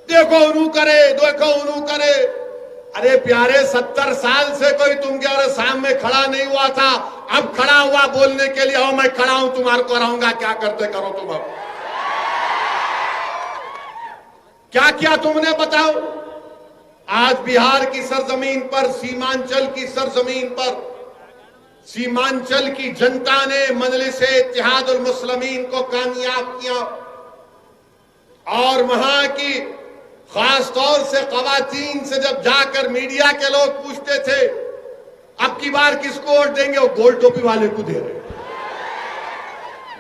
देखो उन्हू करे, देखो उन्हू करे। अरे प्यारे, 70 साल से कोई तुम्हारे सामने खड़ा नहीं हुआ था, अब खड़ा हुआ बोलने के लिए, आओ मैं खड़ा हूं, तुम्हारे को हराऊंगा, क्या करते करो तुम। अब क्या किया तुमने बताओ? आज बिहार की सरजमीन पर, सीमांचल की सरजमीन पर, सीमांचल की जनता ने मजलिस-ए-इत्तेहादुल मुस्लिमीन को कामयाब किया। और वहां की खास तौर से खवातीन से जब जाकर मीडिया के लोग पूछते थे अब की बार किसको वोट देंगे, वो गोल टोपी वाले को दे रहे।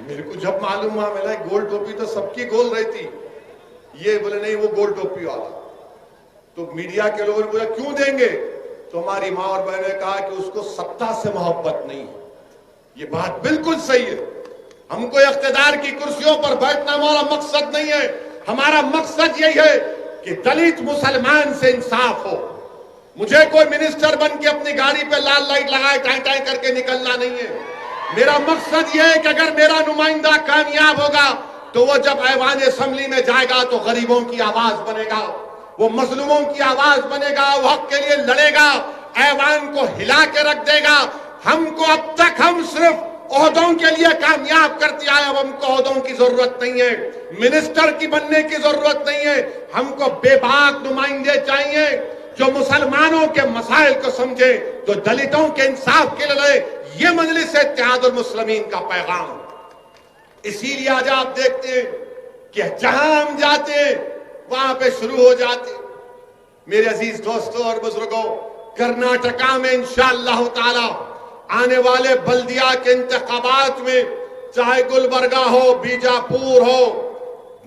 मेरे को जब मालूम हुआ, मेरा गोल टोपी तो सबकी गोल रहती, ये बोले नहीं वो गोल टोपी वाला। तो मीडिया के लोगों ने बोला क्यों देंगे? तो हमारी मां और बहन ने कहा कि उसको सत्ता से मोहब्बत नहीं है। ये बात बिल्कुल सही है। हमको इख्तिदार की कुर्सियों पर बैठना हमारा मकसद नहीं है। हमारा मकसद यही है कि दलित मुसलमान से इंसाफ हो। मुझे कोई मिनिस्टर बन के अपनी गाड़ी पे लाल लाइट लगाए टाई टाई करके निकलना नहीं है। मेरा मकसद यह है कि अगर मेरा नुमाइंदा कामयाब होगा तो वो जब ऐवान असेंबली में जाएगा तो गरीबों की आवाज बनेगा, वो मजलूमों की आवाज बनेगा, वो हक के लिए लड़ेगा, ऐवान को हिला के रख देगा। हमको अब तक हम सिर्फ ओहदों के लिए कामयाब करते आए, अब हमको ओहदों की जरूरत नहीं है, मिनिस्टर की बनने की जरूरत नहीं है। हमको बेबाक नुमाइंदे चाहिए जो मुसलमानों के मसाइल को समझे, जो दलितों के इंसाफ के लिए लड़े। ये मजलिस-ए-इत्तेहादुल मुस्लिमीन का पैगाम। इसीलिए आज आप देखते हैं कि जहां हम जाते हैं वहां पे शुरू हो जाते। मेरे अजीज दोस्तों और बुजुर्गों, कर्नाटका में इंशाअल्लाह ताला आने वाले बल्दिया के इंतखाबात में, चाहे गुलबर्गा हो, बीजापुर हो,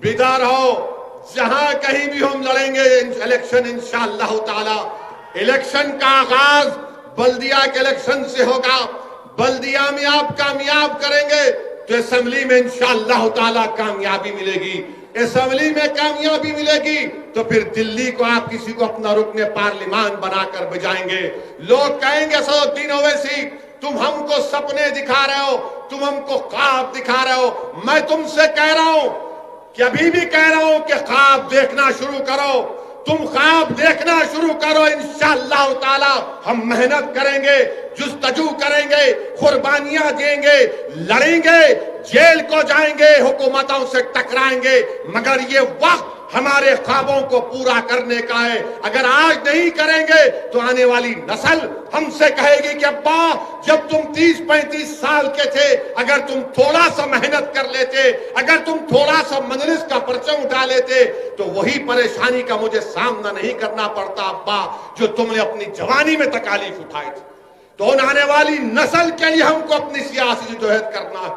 बिदर हो, जहां कहीं भी हम लड़ेंगे इलेक्शन इंशाअल्लाह ताला। इलेक्शन का आगाज बल्दिया के इलेक्शन से होगा। बल्दिया में आप कामयाब करेंगे तो असेंबली में इंशाअल्लाह ताला कामयाबी मिलेगी। असेंबली में कामयाबी मिलेगी तो फिर दिल्ली को आप किसी को अपना रुकने पार्लिमान बनाकर बजाएंगे। लोग कहेंगे असदुद्दीन ओवैसी तुम हमको सपने दिखा रहे हो, तुम हमको ख्वाब दिखा रहे हो। मैं तुमसे कह रहा हूं कि अभी भी कह रहा हूं कि ख्वाब देखना शुरू करो, तुम ख्वाब देखना शुरू करो। इंशाअल्लाह ताला हम मेहनत करेंगे, जुस्तजू करेंगे, कुर्बानियां देंगे, लड़ेंगे, जेल को जाएंगे, हुकूमतों से टकराएंगे, मगर ये वक्त हमारे ख्वाबों को पूरा करने का है। अगर आज नहीं करेंगे तो आने वाली नस्ल हमसे कहेगी कि अब्बा जब तुम 30-35 साल के थे, अगर तुम थोड़ा सा मेहनत कर लेते, अगर तुम थोड़ा सा मजलिस का परचम उठा लेते तो वही परेशानी का मुझे सामना नहीं करना पड़ता अब्बा जो तुमने अपनी जवानी में तकालीफ उठाई थी। तो आने वाली नस्ल के लिए हमको अपनी सियासी जदोजहद करना है,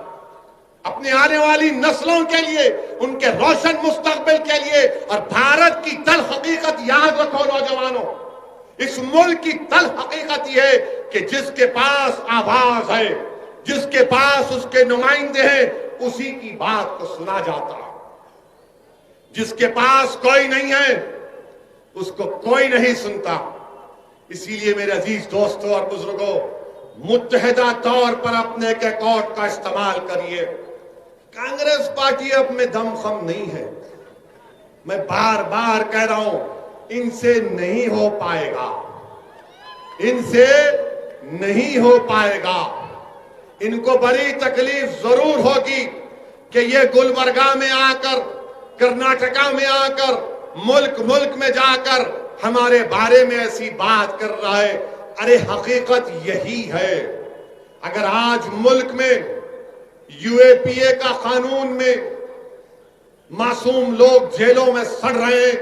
अपनी आने वाली नस्लों के लिए, उनके रोशन मुस्तकबिल के लिए। और भारत की तल हकीकत याद रखो नौजवानों, इस मुल्क की तल हकीकत यह है कि जिसके पास आवाज है, जिसके पास उसके नुमाइंदे हैं, उसी की बात को सुना जाता है। जिसके पास कोई नहीं है उसको कोई नहीं सुनता। इसीलिए मेरे अजीज दोस्तों और बुजुर्गों, मुत्तहिदा तौर पर अपने के कोर्ट का इस्तेमाल करिए। कांग्रेस पार्टी अब में दम खम नहीं है, मैं बार बार कह रहा हूं, इनसे नहीं हो पाएगा, इनसे नहीं हो पाएगा। इनको बड़ी तकलीफ जरूर होगी कि ये गुलबर्गा में आकर, कर्नाटका में आकर, मुल्क मुल्क में जाकर हमारे बारे में ऐसी बात कर रहा है। अरे हकीकत यही है। अगर आज मुल्क में यूएपीए का कानून में मासूम लोग जेलों में सड़ रहे हैं,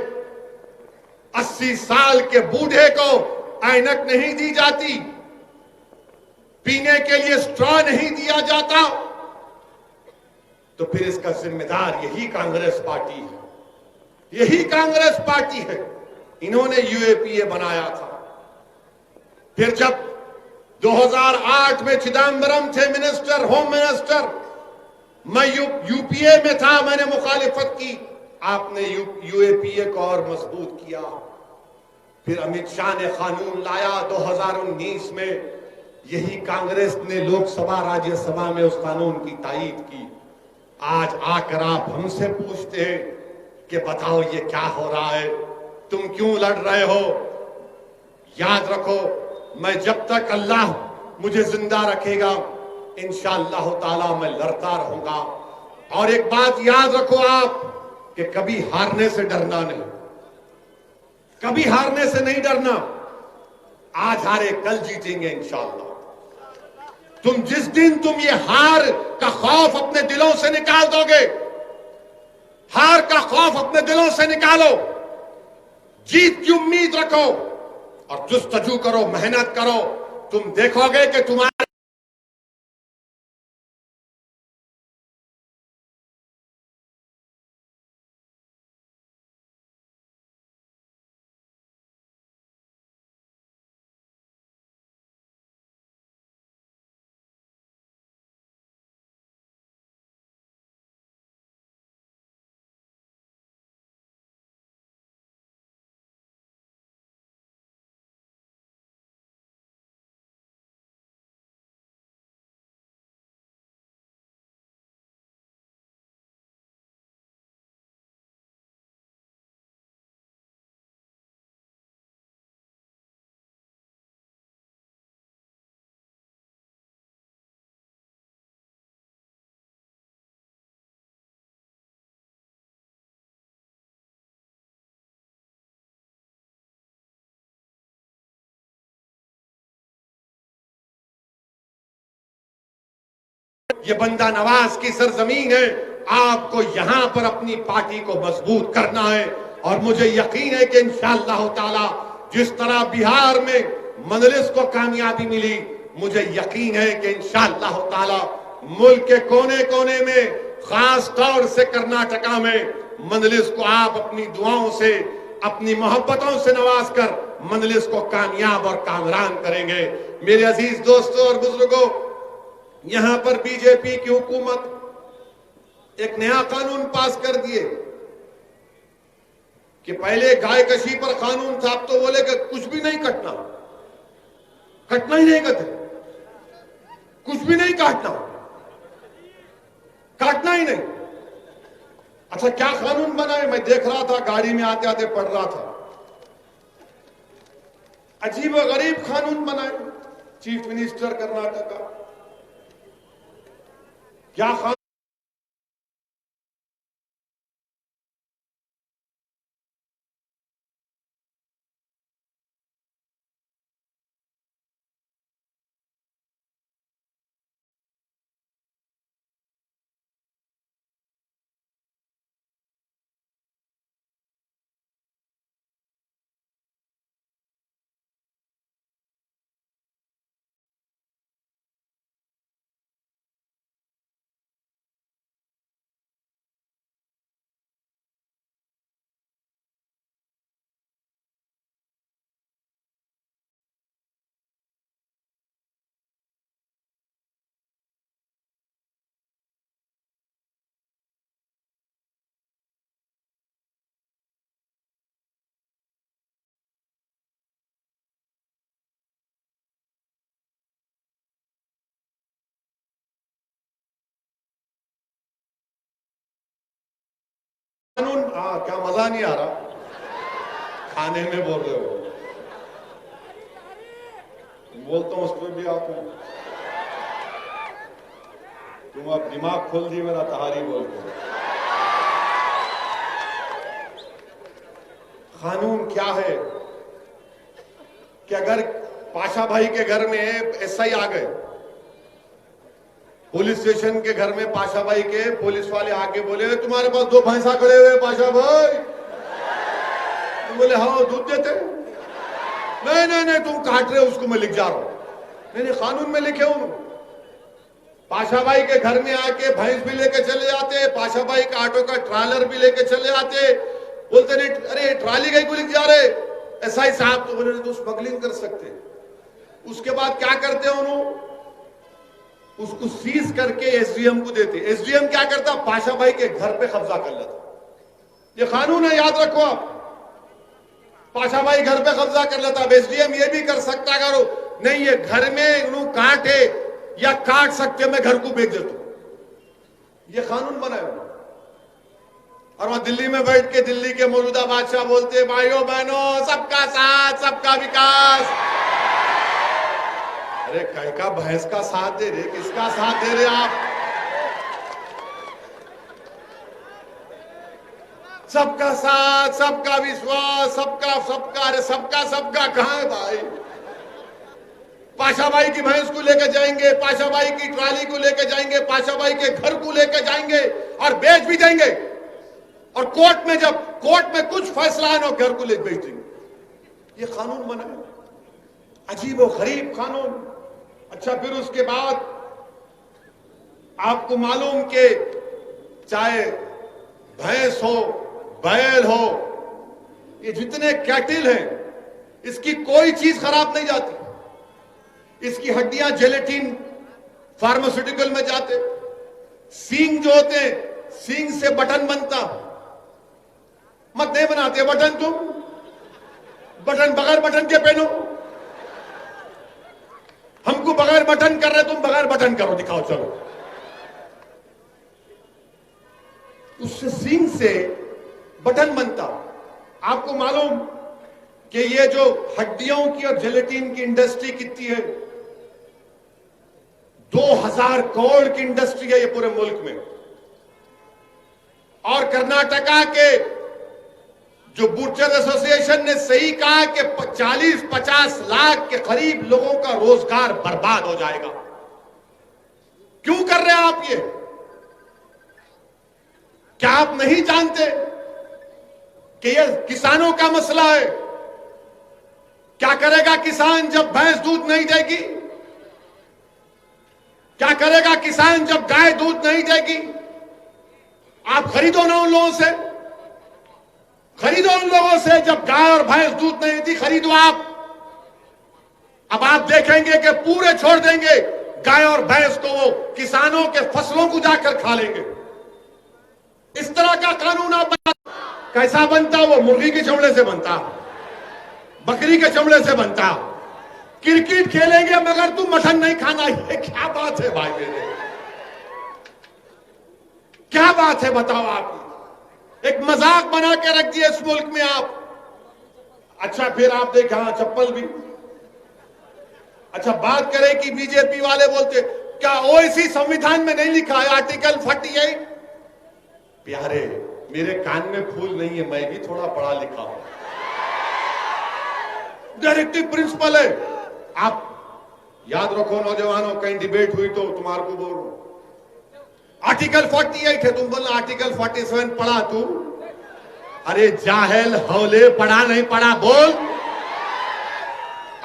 80 साल के बूढ़े को ऐनक नहीं दी जाती, पीने के लिए स्ट्रॉ नहीं दिया जाता, तो फिर इसका जिम्मेदार यही कांग्रेस पार्टी है, यही कांग्रेस पार्टी है। इन्होंने यूएपीए बनाया था। फिर जब 2008 में चिदम्बरम थे मिनिस्टर, होम मिनिस्टर, मैं यूपीए में था, मैंने मुखालिफत की, आपने यूएपीए को और मजबूत किया। फिर अमित शाह ने कानून लाया 2019 में, यही कांग्रेस ने लोकसभा राज्यसभा में उस कानून की तायीद की। आज आकर आप हमसे पूछते हैं कि बताओ ये क्या हो रहा है, तुम क्यों लड़ रहे हो? याद रखो, मैं जब तक अल्लाह मुझे जिंदा रखेगा इंशाअल्लाह ताला मैं लड़ता रहूंगा। और एक बात याद रखो आप कि कभी हारने से डरना नहीं, कभी हारने से नहीं डरना। आज हारे कल जीतेंगे इंशाअल्लाह। जिस दिन तुम ये हार का खौफ अपने दिलों से निकाल दोगे, हार का खौफ अपने दिलों से निकालो, जीत की उम्मीद रखो और जुस्तजू करो, मेहनत करो, तुम देखोगे कि तुम्हारे ये बंदा नवाज की सरजमीन है, आपको यहां पर अपनी पार्टी को मजबूत करना है। और मुझे यकीन है कि इंशाअल्लाह ताला जिस तरह बिहार में मजलिस को कामयाबी मिली, मुझे यकीन है कि इंशाअल्लाह ताला मुल्क के कोने कोने में, खास तौर से कर्नाटका में, मजलिस को आप अपनी दुआओं से, अपनी मोहब्बतों से नवाज कर मजलिस को कामयाब और कामरान करेंगे। मेरे अजीज दोस्तों और बुजुर्गों, यहां पर बीजेपी की हुकूमत एक नया कानून पास कर दिए, कि पहले गाय कशी पर कानून था, अब तो बोले कि कुछ भी नहीं कटना, कटना ही नहीं कहते, कुछ भी नहीं काटना, काटना ही नहीं। अच्छा क्या कानून बना है? मैं देख रहा था, गाड़ी में आते आते पढ़ रहा था, अजीब व गरीब कानून बनाए चीफ मिनिस्टर कर्नाटक का। क्या कानून? क्या मजा नहीं आ रहा? खाने में बोल रहे हो? बोलता हूं उस पर भी आप तुम अब दिमाग खोल दी मेरा, तहारी बोलते। कानून क्या है कि अगर पाशा भाई के घर में एसआई आ गए, पुलिस स्टेशन के घर में पाशा भाई के पुलिस वाले आके बोले तुम्हारे पास 2 भैंसा खड़े हुए पाशा भाई, तुम बोले हाँ दूध देते, नहीं नहीं नहीं तुम काट रहे हो उसको, मैं लिख जा रहा हूं, नहीं नहीं कानून में लिखे हूं। पाशा भाई के घर में आके भैंस भी लेके चले जाते, पाशा भाई का ऑटो का ट्रालर भी लेके चले जाते, बोलते नहीं अरे ट्राली गई को लिख जा रहे एसआई साहब, तो बोले तो स्मगलिंग कर सकते। उसके बाद क्या करते हैं उन्होंने, उसको सीज करके एसडीएम को देते। एसडीएम क्या करता, पाशा भाई के घर पे कब्जा कर लेता। ये कानून है, याद रखो आप। पाशा भाई घर पे कब्जा कर लेता। अब एसडीएम ये भी कर सकता, करो नहीं ये घर में उन्होंने काटे या काट सकते, मैं घर को बेच देता हूं। ये कानून बनाया। और वहां दिल्ली में बैठ के दिल्ली के मौजूदा बादशाह बोलते भाइयों बहनों सबका साथ सबका विकास। अरे कहीं का भैंस का साथ दे रहे, किसका साथ दे रहे आप? सबका साथ सबका विश्वास सबका सबका, अरे सबका सबका कहां है भाई? पाशा भाई की भैंस को लेकर जाएंगे, पाशा भाई की ट्राली को लेकर जाएंगे, पाशा भाई के घर को लेकर जाएंगे और बेच भी देंगे। और कोर्ट में जब कोर्ट में कुछ फैसला है ना, घर को ले बेच देंगे। ये कानून बना है, अजीब और गरीब कानून। अच्छा फिर उसके बाद आपको मालूम कि चाहे भैंस हो बैल हो, ये जितने कैटिल हैं इसकी कोई चीज खराब नहीं जाती। इसकी हड्डियां जेलेटिन फार्मास्यूटिकल में जाते। सींग जो होते हैं, सींग से बटन बनता, मत नहीं बनाते बटन, तुम बटन बगैर बटन के पहनो। हमको बगैर बटन कर रहे, तुम बगैर बटन करो, दिखाओ चलो। उससे सींग से बटन बनता। आपको मालूम कि ये जो हड्डियों की और जेलेटिन की इंडस्ट्री कितनी है? 2000 करोड़ की इंडस्ट्री है ये पूरे मुल्क में। और कर्नाटका के जो बूचर एसोसिएशन ने सही कहा कि 40-50 लाख के करीब लोगों का रोजगार बर्बाद हो जाएगा। क्यों कर रहे हैं आप ये? क्या आप नहीं जानते कि यह किसानों का मसला है? क्या करेगा किसान जब भैंस दूध नहीं देगी? क्या करेगा किसान जब गाय दूध नहीं देगी? आप खरीदो ना उन लोगों से, खरीदो उन लोगों से जब गाय और भैंस दूध नहीं देती, खरीदो आप। अब आप देखेंगे कि पूरे छोड़ देंगे गाय और भैंस को, वो किसानों के फसलों को जाकर खा लेंगे। इस तरह का कानून आप कैसा बनता? वो मुर्गी के चमड़े से बनता, बकरी के चमड़े से बनता। क्रिकेट खेलेंगे मगर तू मटन नहीं खाना। ये क्या बात है भाई मेरे, क्या बात है बताओ आप। एक मजाक बना के रख दिया इस मुल्क में आप। अच्छा फिर आप देखें, हाँ चप्पल भी। अच्छा बात करें कि बीजेपी वाले बोलते क्या ओवैसी संविधान में नहीं लिखा है आर्टिकल 48? प्यारे मेरे कान में फूल नहीं है, मैं भी थोड़ा पढ़ा लिखा हूं। डायरेक्टिव प्रिंसिपल है। आप याद रखो नौजवानों, कहीं डिबेट हुई तो तुम्हारे को बोल आर्टिकल 48 है, तुम बोलना आर्टिकल 47 पढ़ा तू। अरे जाहिल हौले, पढ़ा नहीं पढ़ा बोल।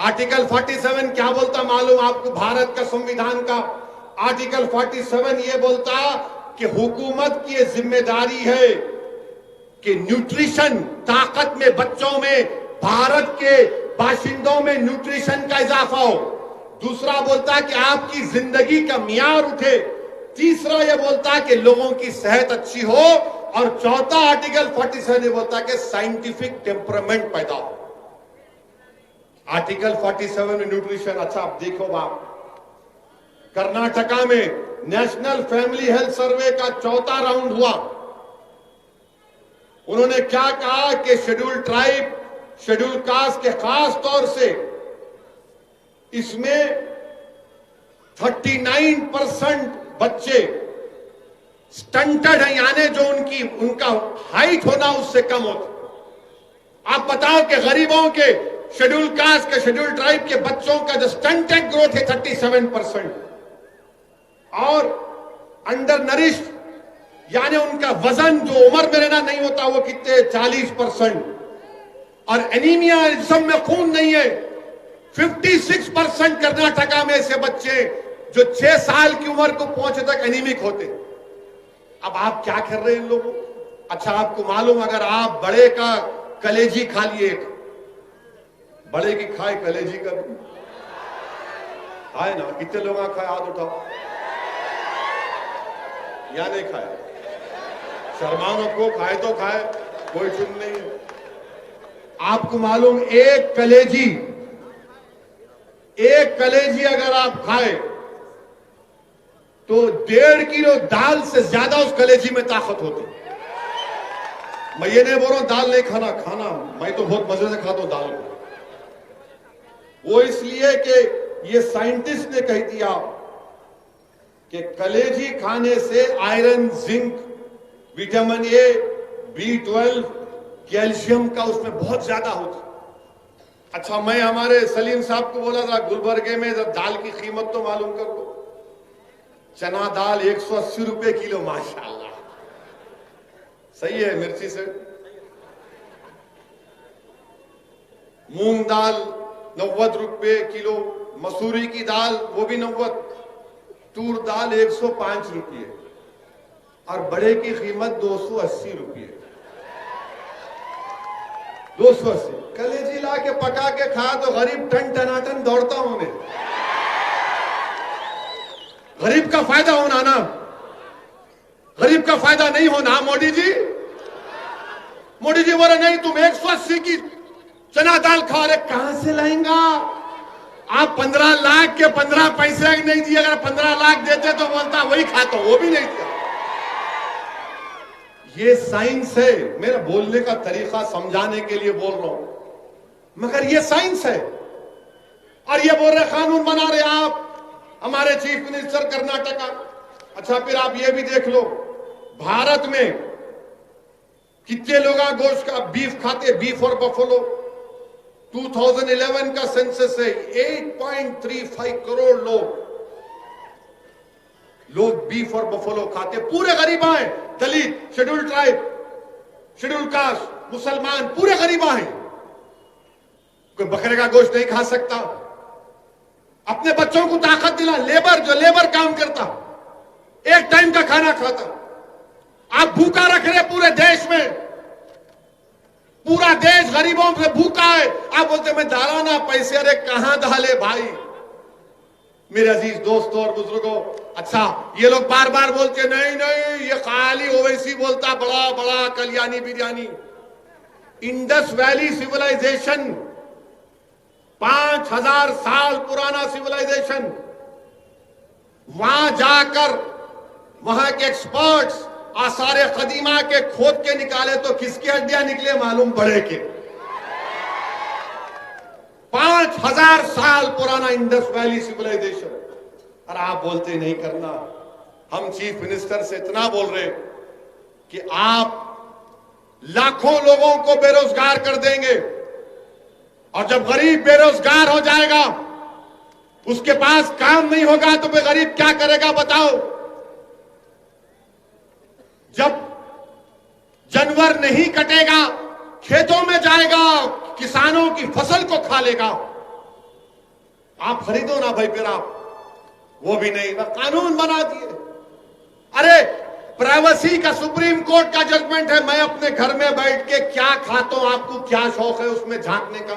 आर्टिकल 47 क्या बोलता मालूम आपको? भारत का संविधान का आर्टिकल 47 ये बोलता कि हुकूमत की जिम्मेदारी है कि न्यूट्रिशन, ताकत में, बच्चों में, भारत के बाशिंदों में न्यूट्रिशन का इजाफा हो। दूसरा बोलता कि आपकी जिंदगी का मियार उठे। तीसरा ये बोलता कि लोगों की सेहत अच्छी हो। और चौथा आर्टिकल 47 ये बोलता कि साइंटिफिक टेम्परामेंट पैदा हो। आर्टिकल 47 में न्यूट्रिशन। अच्छा आप देखो बाप, कर्नाटका में नेशनल फैमिली हेल्थ सर्वे का चौथा राउंड हुआ। उन्होंने क्या कहा कि शेड्यूल ट्राइब, शेड्यूल कास्ट के खास तौर से इसमें 39% बच्चे स्टंटेड हैं, यानी जो उनका हाइट होना उससे कम होता। आप बताओ कि गरीबों के, शेड्यूल कास्ट के, शेड्यूल ट्राइब के बच्चों का जो स्टंटेड ग्रोथ है 37%, और अंडर नरिश यानी उनका वजन जो उम्र में रहना नहीं होता वो कितने 40%, और एनीमिया, जिस्म में खून नहीं है 56% कर्नाटका में ऐसे बच्चे जो 6 साल की उम्र को पहुंचे तक एनीमिक होते। अब आप क्या कर रहे हैं इन लोगों? अच्छा आपको मालूम, अगर आप बड़े का कलेजी खा लिए, बड़े की खाए कलेजी का भी खाए ना, कितने लोग खाए? हाथ उठाओ। या नहीं खाए? शर्माओं को खाए तो खाए, कोई चुन नहीं है। आपको मालूम एक कलेजी अगर आप खाए तो 1.5 किलो दाल से ज्यादा उस कलेजी में ताकत होती। मैं ये नहीं बोल रहा हूं दाल नहीं खाना, मैं तो बहुत मजे से खाता हूं दाल को। वो इसलिए कि ये साइंटिस्ट ने कह दिया कि कलेजी खाने से iron, zinc, vitamin A, B12, calcium का उसमें बहुत ज्यादा होता। अच्छा मैं हमारे सलीम साहब को बोला था गुलबर्गे में दाल की कीमत तो मालूम कर दो। चना दाल 180 रुपए किलो, माशाल्लाह सही है मिर्ची से। मूंग दाल 90 रुपए किलो, मसूरी की दाल वो भी 90, तूर दाल 105 रुपये, और बड़े की कीमत 280 रुपये। 280 कलेजी ला के पका के खा तो गरीब टन टनाटन दौड़ता हूं मैं। गरीब का फायदा होना ना, गरीब का फायदा नहीं होना। मोदी जी बोले नहीं तुम 180 की चना दाल खा रहे, कहां से लाएंगा आप? 15 लाख के 15 पैसे नहीं दिए। अगर 15 लाख देते तो बोलता वही खाता, वो भी नहीं दिया। ये साइंस है, मेरा बोलने का तरीका समझाने के लिए बोल रहा हूं, मगर ये साइंस है। और ये बोल रहे कानून बना रहे आप, हमारे चीफ मिनिस्टर कर्नाटका। अच्छा फिर आप ये भी देख लो भारत में कितने लोग गोश्त का बीफ खाते, बीफ और बफलो। 2011 का सेंसस है 8.35 करोड़ लोग बीफ और बफलो खाते। पूरे गरीबा हैं, दलित, शेड्यूल ट्राइब, शेड्यूल कास्ट, मुसलमान, पूरे गरीबा हैं। कोई बकरे का गोश्त नहीं खा सकता। अपने बच्चों को ताकत दिला, जो लेबर काम करता, एक टाइम का खाना खाता। आप भूखा रख रहे पूरे देश में, पूरा देश गरीबों से भूखा है। आप बोलते मैं डाला पैसे, अरे कहां डाले भाई? मेरे अजीज दोस्तों और बुजुर्गों, अच्छा ये लोग बार बार बोलते नहीं ये खाली ओवैसी बोलता बड़ा बड़ा Kalyani biryani. Indus valley civilisation, 5000 साल पुराना सिविलाइजेशन, वहां जाकर वहां के एक्सपर्ट्स आसारे कदीमा के खोद के निकाले तो किसकी हड्डियां निकले मालूम पड़े के। 5000 साल पुराना इंडस वैली सिविलाइजेशन, और आप बोलते नहीं करना। हम चीफ मिनिस्टर से इतना बोल रहे कि आप लाखों लोगों को बेरोजगार कर देंगे, और जब गरीब बेरोजगार हो जाएगा, उसके पास काम नहीं होगा, तो वे गरीब क्या करेगा बताओ। जब जानवर नहीं कटेगा, खेतों में जाएगा, किसानों की फसल को खा लेगा, आप खरीदो ना भाई, फिर आप वो भी नहीं, ना कानून बना दिए। अरे प्राइवेसी का सुप्रीम कोर्ट का जजमेंट है, मैं अपने घर में बैठ के क्या खाता हूं, आपको क्या शौक है उसमें झांकने का।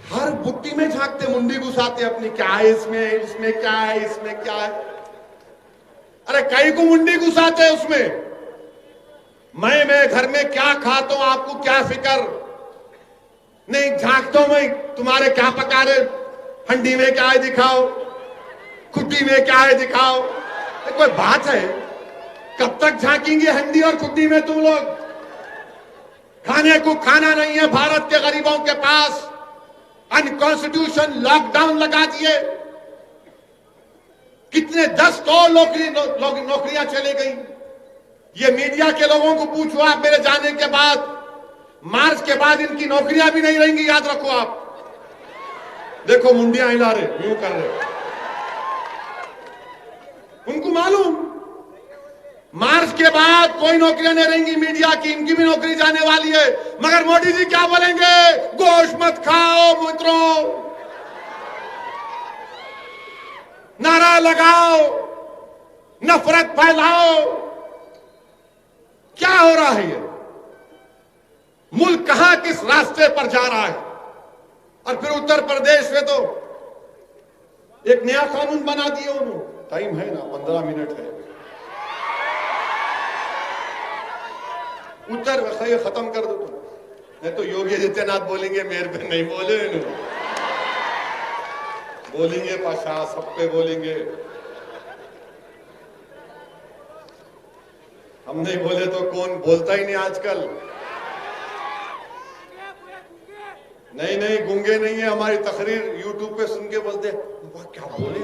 हर बुट्टी में झांकते, मुंडी घुसाते अपनी, क्या है इसमें क्या है, इसमें क्या है। अरे कई को मुंडी घुसाते उसमें, मैं घर में क्या खाता हूं, आपको क्या फिक्र नहीं। झांकता हूं मैं, तुम्हारे क्या पका रहे, हंडी में क्या है दिखाओ, खुड्डी में क्या है दिखाओ। कोई बात है, कब तक झांकेंगे हंडी और खुड्डी में तुम लोग। खाने को खाना नहीं है भारत के गरीबों के पास, अनकॉन्स्टिट्यूशन लॉकडाउन लगा दिए, कितने 10 करोड़ नौकरियां चली गई। ये मीडिया के लोगों को पूछो आप, मेरे जाने के बाद, मार्च के बाद इनकी नौकरियां भी नहीं रहेंगी, याद रखो आप। देखो मुंडियां हिला रहे, यूं कर रहे, उनको मालूम मार्च के बाद कोई नौकरियां नहीं रहेंगी मीडिया की, इनकी भी नौकरी जाने वाली है। मगर मोदी जी क्या बोलेंगे, गोश्त मत खाओ मित्रों, नारा लगाओ, नफरत फैलाओ। क्या हो रहा है ये मुल्क, कहां किस रास्ते पर जा रहा है। और फिर उत्तर प्रदेश में तो एक नया कानून बना दिया उन्होंने। टाइम है ना, 15 मिनट है, उत्तर खत्म कर दो तुम, नहीं तो योगी आदित्यनाथ बोलेंगे मेरे पे नहीं बोले, बोलेंगे पाशा, सब पे बोलेंगे। हम नहीं बोले तो कौन बोलता ही नहीं आजकल। नहीं गूंगे नहीं है, हमारी तकरीर यूट्यूब पे सुन के बोलते वाह क्या बोले,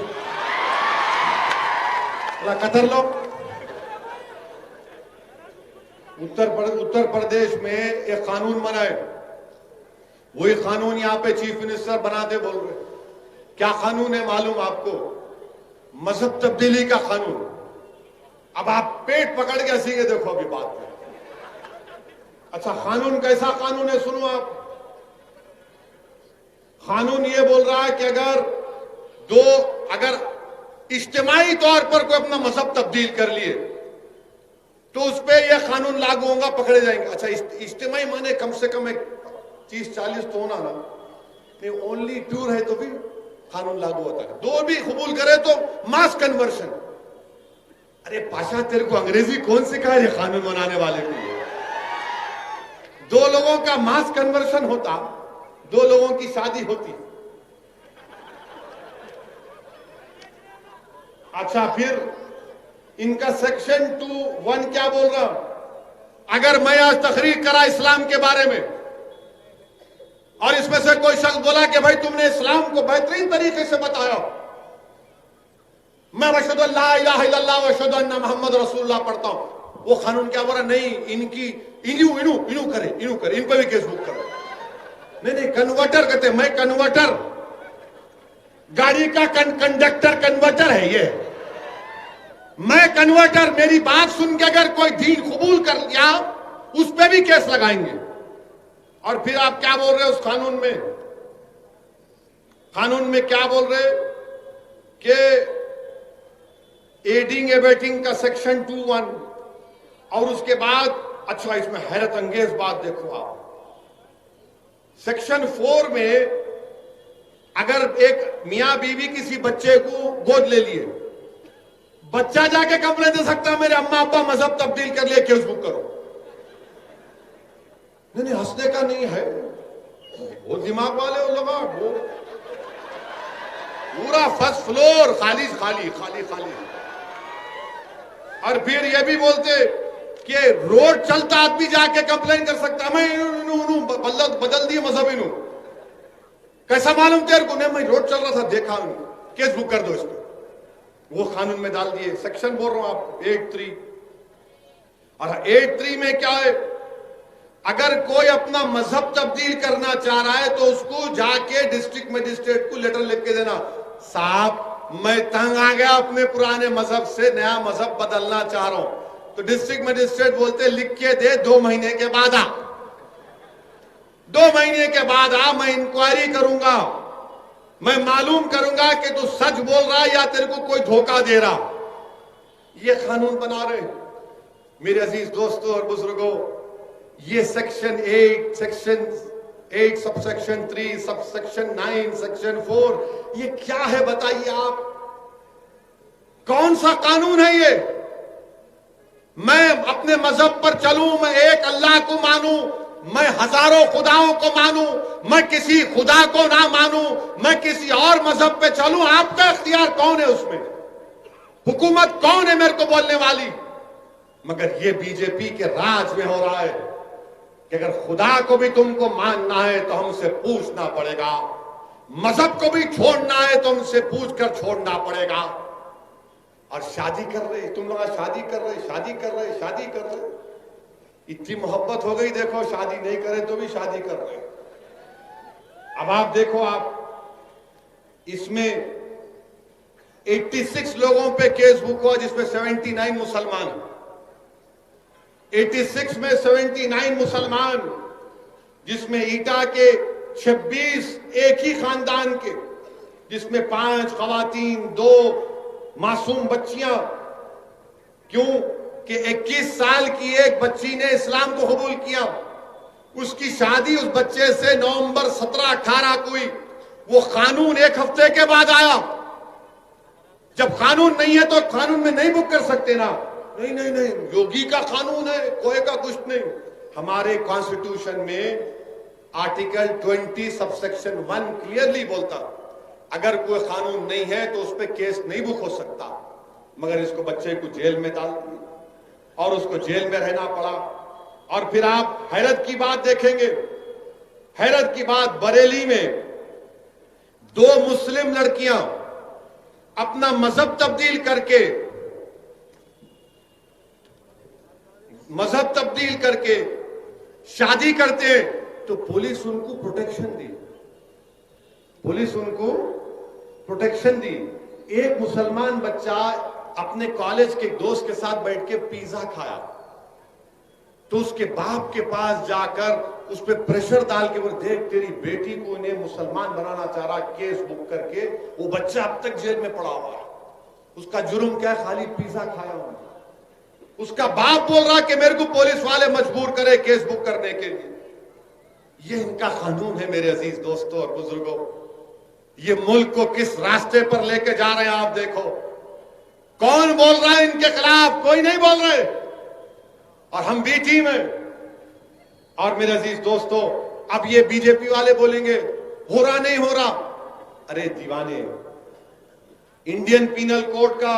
कतर लो। उत्तर प्रदेश में एक कानून बनाए, वही कानून यहां पे चीफ मिनिस्टर बनाते बोल रहे। क्या कानून है मालूम आपको, मजहब तब्दीली का कानून। अब आप पेट पकड़ के हंसीगे, देखो अभी बात में। अच्छा कानून कैसा कानून है सुनो आप। कानून ये बोल रहा है कि अगर इज्तिमाई तौर पर कोई अपना मजहब तब्दील कर लिए तो उस पर यह कानून लागू होगा, पकड़े जाएंगे। अच्छा इज्तिमाई माने कम से कम 30-40 तो होना ना, नहीं ओनली 2 है तो भी कानून लागू होता है, 2 भी कबूल करे तो मास कन्वर्शन। अरे पाशा तेरे को अंग्रेजी कौन सिखाए कानून बनाने वाले को। 2 लोगों का मास कन्वर्शन होता, 2 लोगों की शादी होती। अच्छा फिर इनका सेक्शन 2(1) क्या बोल रहा, अगर मैं आज तकरीर करा इस्लाम के बारे में और इसमें से कोई शख्स बोला कि भाई तुमने इस्लाम को बेहतरीन तरीके से बताया, मैं अशहदु अल्ला इलाहा इल्लल्लाह व अशहदु अन्ना मुहम्मद रसूलुल्लाह पढ़ता हूं, वो कानून क्या बोल रहा, नहीं इनकी इनू करे, इन पर भी केस बुक करो। नहीं कन्वर्टर कहते, मैं कन्वर्टर, गाड़ी का कंडक्टर कन्वर्टर है ये, मैं कन्वर्टर। मेरी बात सुन के अगर कोई दीन कबूल कर लिया उस पर भी केस लगाएंगे। और फिर आप क्या बोल रहे हो उस कानून में क्या बोल रहे कि एडिंग एबेटिंग का सेक्शन 2(1) और उसके बाद अच्छा इसमें हैरत अंगेज बात देखो आप, सेक्शन 4 में अगर एक मियां बीवी किसी बच्चे को गोद ले लिए, बच्चा जाके कंप्लेंट दे सकता है मेरे अम्मा अब्बा मजहब तब्दील कर लिए, केस बुक करो। नहीं नहीं हंसने का नहीं है, वो दिमाग वाले वो लगा, वो पूरा फर्स्ट फ्लोर खाली खाली खाली खाली। और फिर ये भी बोलते कि रोड चलता आदमी जाके कंप्लेन कर सकता है, मैं बदल दिए मजहब इनू, कैसा मालूम तेरे को? नहीं मैं रोड चल रहा था देखा, केस बुक कर दो इस पर। वो कानून में डाल दिए, सेक्शन बोल रहा हूं आपको 83। और 83 में क्या है, अगर कोई अपना मजहब तब्दील करना चाह रहा है तो उसको जाके डिस्ट्रिक्ट मजिस्ट्रेट को लेटर लिख के देना, साहब मैं तंग आ गया अपने पुराने मजहब से, नया मजहब बदलना चाह रहा हूं। तो डिस्ट्रिक्ट मजिस्ट्रेट बोलते लिख के दे, 2 महीने के बाद आ, 2 महीने के बाद आ, मैं इंक्वायरी करूंगा, मैं मालूम करूंगा कि तू सच बोल रहा है या तेरे को कोई धोखा दे रहा। ये कानून बना रहे मेरे अजीज दोस्तों और बुजुर्गों। ये section 8, section 8 subsection 3, subsection 9, section 4, ये क्या है बताइए आप? कौन सा कानून है ये? मैं अपने मजहब पर चलूं, मैं एक अल्लाह को मानूं, मैं हजारों खुदाओं को मानूं, मैं किसी खुदा को ना मानूं, मैं किसी और मजहब पे चलूं, आपका इख्तियार कौन है उसमें? हुकूमत कौन है मेरे को बोलने वाली? मगर ये बीजेपी के राज में हो रहा है कि अगर खुदा को भी तुमको मानना है तो हमसे पूछना पड़ेगा, मजहब को भी छोड़ना है तो हमसे पूछकर छोड़ना पड़ेगा। और शादी कर रहे, तुम लोग शादी कर रहे, शादी कर रहे, शादी कर रहे, इतनी मोहब्बत हो गई, देखो शादी नहीं करे तो भी शादी कर रहे। अब आप देखो, आप इसमें 86 लोगों पे केस बुक हुआ जिसमें 79 मुसलमान, 86 में 79 मुसलमान, जिसमें ईटा के 26 एक ही खानदान के, जिसमें 5 खवातीन, 2 मासूम बच्चियां। क्यों कि 21 साल की एक बच्ची ने इस्लाम को कबूल किया, उसकी शादी उस बच्चे से नवंबर 17-18 को हुई। वो कानून 1 हफ्ते के बाद आया। जब कानून नहीं है तो कानून में नहीं बुक कर सकते ना? नहीं नहीं नहीं, योगी का कानून है, कोई का कुछ नहीं। हमारे कॉन्स्टिट्यूशन में आर्टिकल 20 सबसेक्शन 1 क्लियरली बोलता, अगर कोई कानून नहीं है तो उस पर केस नहीं बुक हो सकता। मगर इसको बच्चे को जेल में डाल दिया और उसको जेल में रहना पड़ा। और फिर आप हैरत की बात देखेंगे, हैरत की बात, बरेली में 2 मुस्लिम लड़कियां अपना मजहब तब्दील करके शादी करते हैं तो पुलिस उनको प्रोटेक्शन दी, पुलिस उनको प्रोटेक्शन दी। एक मुसलमान बच्चा अपने कॉलेज के दोस्त के साथ बैठ के पिज्जा खाया तो उसके बाप के पास जाकर उस पर प्रेशर डाल के बोले, देख तेरी बेटी को इन्हें मुसलमान बनाना चाह रहा, केस बुक करके। वो बच्चा अब तक जेल में पड़ा हुआ है। उसका जुर्म क्या है? खाली पिज्जा खाया हुआ। उसका बाप बोल रहा कि मेरे को पुलिस वाले मजबूर करे केस बुक करने के लिए। ये इनका कानून है मेरे अजीज दोस्तों और बुजुर्गों। ये मुल्क को किस रास्ते पर लेके जा रहे हैं आप देखो। कौन बोल रहा है इनके खिलाफ? कोई नहीं बोल रहे, और हम भी टीम है। और मेरे अजीज दोस्तों, अब ये बीजेपी वाले बोलेंगे हो रहा नहीं हो रहा। अरे दीवाने, इंडियन पीनल कोड का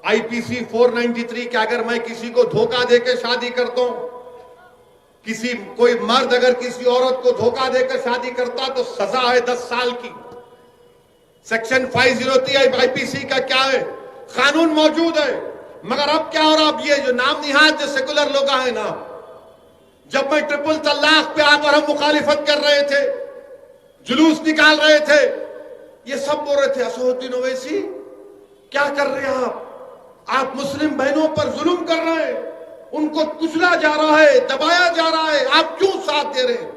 आईपीसी 493 के अगर मैं किसी को धोखा देकर शादी करता हूं, कोई मर्द अगर किसी औरत को धोखा देकर शादी करता तो सजा है 10 साल की। सेक्शन 503 आईपीसी का क्या है? कानून मौजूद है। मगर अब क्या हो रहा, अब ये जो नाम निहाद जो सेकुलर लोग हैं ना, जब मैं ट्रिपल तलाक पे आकर हम मुखालिफत कर रहे थे, जुलूस निकाल रहे थे, ये सब बोल रहे थे असदुद्दीन ओवैसी क्या कर रहे हैं आप मुस्लिम बहनों पर जुल्म कर रहे हैं, उनको कुचला जा रहा है, दबाया जा रहा है, आप क्यों साथ दे रहे हैं?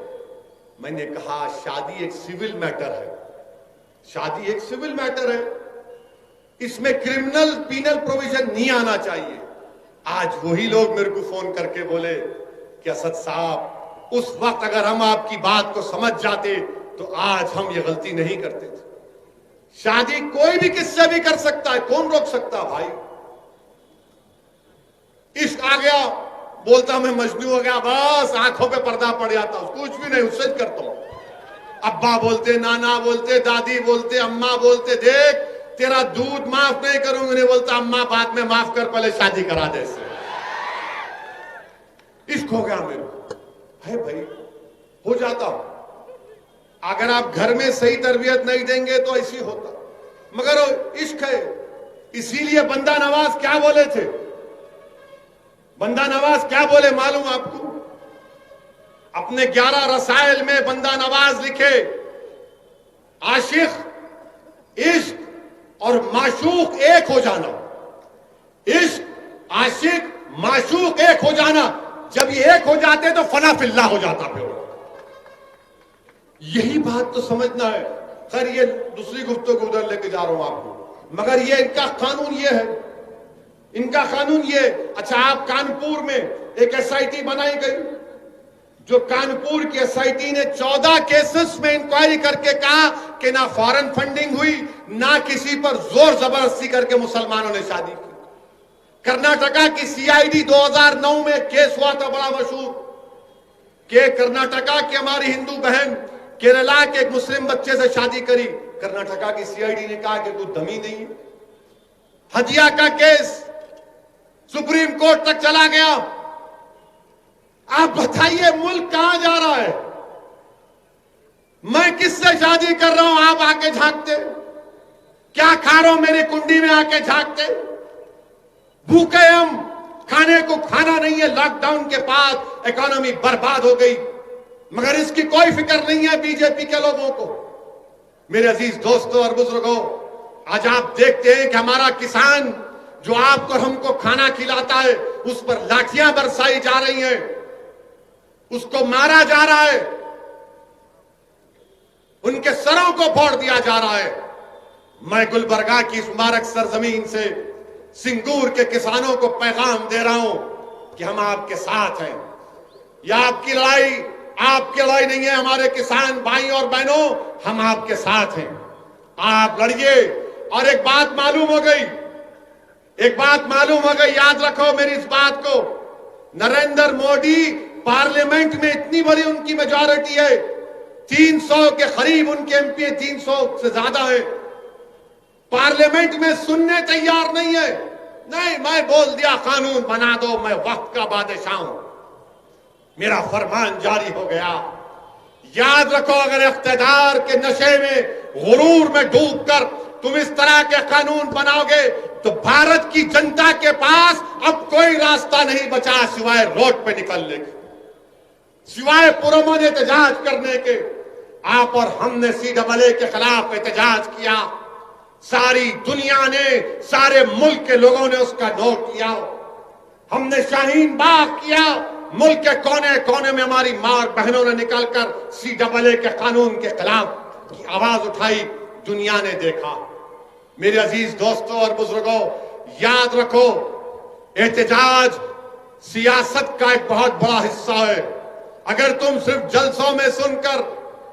मैंने कहा शादी एक सिविल मैटर है, शादी एक सिविल मैटर है, इसमें क्रिमिनल पीनल प्रोविजन नहीं आना चाहिए। आज वही लोग मेरे को फोन करके बोले कि असद साहब, उस वक्त अगर हम आपकी बात को समझ जाते तो आज हम ये गलती नहीं करते थे। शादी कोई भी किससे भी कर सकता है, कौन रोक सकता है भाई? इश्क आ गया, बोलता मैं मजनू हो गया, बस आंखों पे पर्दा पड़ जाता, कुछ भी नहीं, उससे करता हूं। अब्बा बोलते, नाना बोलते, दादी बोलते, अम्मा बोलते, देख तेरा दूध माफ नहीं करूंगी, नहीं बोलता अम्मा बाद में माफ कर, पहले शादी करा दे। इश्क हो गया मेरे है भाई, हो जाता हूं। अगर आप घर में सही तरबियत नहीं देंगे तो ऐसी होता, मगर वो इश्क है। इसीलिए बंदा नवाज क्या बोले थे, बंदा नवाज क्या बोले मालूम आपको? अपने 11 रसायल में बंदा नवाज लिखे, आशिक, इश्क और माशूक एक हो जाना। इश्क, आशिक, माशूक एक हो जाना। जब ये एक हो जाते तो फना फिल्ला हो जाता। फिर यही बात तो समझना है। खैर ये दूसरी गुफ्तगू उधर लेके जा रहा हूं आपको, मगर ये इनका कानून ये है, इनका कानून ये। अच्छा, आप कानपुर में एक एसआईटी बनाई गई, जो कानपुर की एसआईटी ने 14 केसेस में इंक्वायरी करके कहा कि ना फॉरेन फंडिंग हुई, ना किसी पर जोर जबरदस्ती करके मुसलमानों ने शादी की। कर्नाटका की सीआईडी 2009 में केस हुआ था बड़ा मशहूर, कि कर्नाटका की हमारी हिंदू बहन केरला के एक मुस्लिम बच्चे से शादी करी। कर्नाटका की सीआईडी ने कहा कि कोई दमी नहीं है। हदिया का केस सुप्रीम कोर्ट तक चला गया। आप बताइए मुल्क कहां जा रहा है? मैं किससे शादी कर रहा हूं, आप आके झांकते? क्या खा रहा हूं मेरी कुंडी में आके झांकते? भूखे हम, खाने को खाना नहीं है। लॉकडाउन के बाद इकोनॉमी बर्बाद हो गई, मगर इसकी कोई फिक्र नहीं है बीजेपी के लोगों को। मेरे अजीज दोस्तों और बुजुर्गों, आज आप देखते हैं कि हमारा किसान जो आपको हमको खाना खिलाता है, उस पर लाठियां बरसाई जा रही हैं, उसको मारा जा रहा है, उनके सरों को फोड़ दिया जा रहा है। मैं गुलबर्गा की इस मुबारक सरजमीन से सिंगूर के किसानों को पैगाम दे रहा हूं कि हम आपके साथ हैं। यह आपकी लड़ाई नहीं है, हमारे किसान भाई और बहनों, हम आपके साथ हैं। आप लड़िए। और एक बात मालूम हो गई, याद रखो मेरी इस बात को। नरेंद्र मोदी पार्लियामेंट में इतनी बड़ी उनकी मेजॉरिटी है, 300 के करीब उनके एमपी, 300 से ज्यादा है, पार्लियामेंट में सुनने तैयार नहीं है। नहीं, मैं बोल दिया कानून बना दो, मैं वक्त का बादशाह हूं, मेरा फरमान जारी हो गया। याद रखो, अगर इख्तियार के नशे में, गुरूर में डूबकर तुम इस तरह के कानून बनाओगे तो भारत की जनता के पास अब कोई रास्ता नहीं बचा सिवाय रोड पे निकलने के, सिवाय पुरअमन एहतजाज करने के। आप और हमने CAA के खिलाफ एहतजाज किया, सारी दुनिया ने, सारे मुल्क के लोगों ने उसका नोट किया। हमने शाहीन बाग किया, मुल्क के कोने कोने में हमारी मां और बहनों ने निकलकर CAA के कानून के खिलाफ की आवाज उठाई, दुनिया ने देखा। मेरे अजीज दोस्तों और बुजुर्गों, याद रखो, एहतजाज सियासत का एक बहुत बड़ा हिस्सा है। अगर तुम सिर्फ जलसों में सुनकर,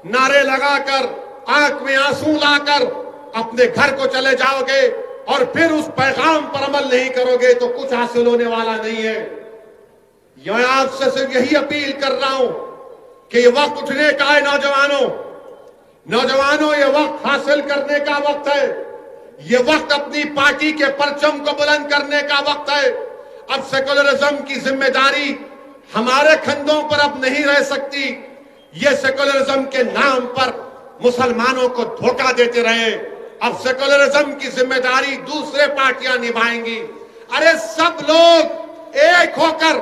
नारे लगाकर, आंख में आंसू लाकर अपने घर को चले जाओगे और फिर उस पैगाम पर अमल नहीं करोगे तो कुछ हासिल होने वाला नहीं है। मैं आपसे सिर्फ यही अपील कर रहा हूं कि ये वक्त उठने का है। नौजवानों, ये वक्त हासिल करने का वक्त है। ये वक्त अपनी पार्टी के परचम को बुलंद करने का वक्त है। अब सेकुलरिज्म की जिम्मेदारी हमारे कंधों पर अब नहीं रह सकती। ये सेकुलरिज्म के नाम पर मुसलमानों को धोखा देते रहे, अब सेकुलरिज्म की जिम्मेदारी दूसरे पार्टियां निभाएंगी। अरे सब लोग एक होकर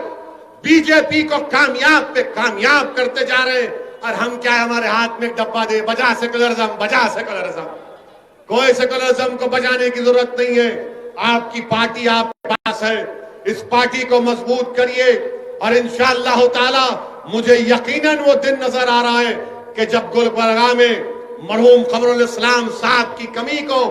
बीजेपी को कामयाब पे कामयाब करते जा रहे हैं, और हम क्या है, हमारे हाथ में एक डब्बा दे, बजा सेकुलरिज्म, बजा सेकुलरिज्म। कोई सेकुलरिज्म को बजाने की जरूरत नहीं है। आपकी पार्टी आपके पास है, इस पार्टी को मजबूत करिए। और इंशाअल्लाह ताला मुझे यकीनन वो दिन नजर आ रहा है कि जब गुलबर्गा में मरहूम कमरुल इस्लाम साहब की कमी को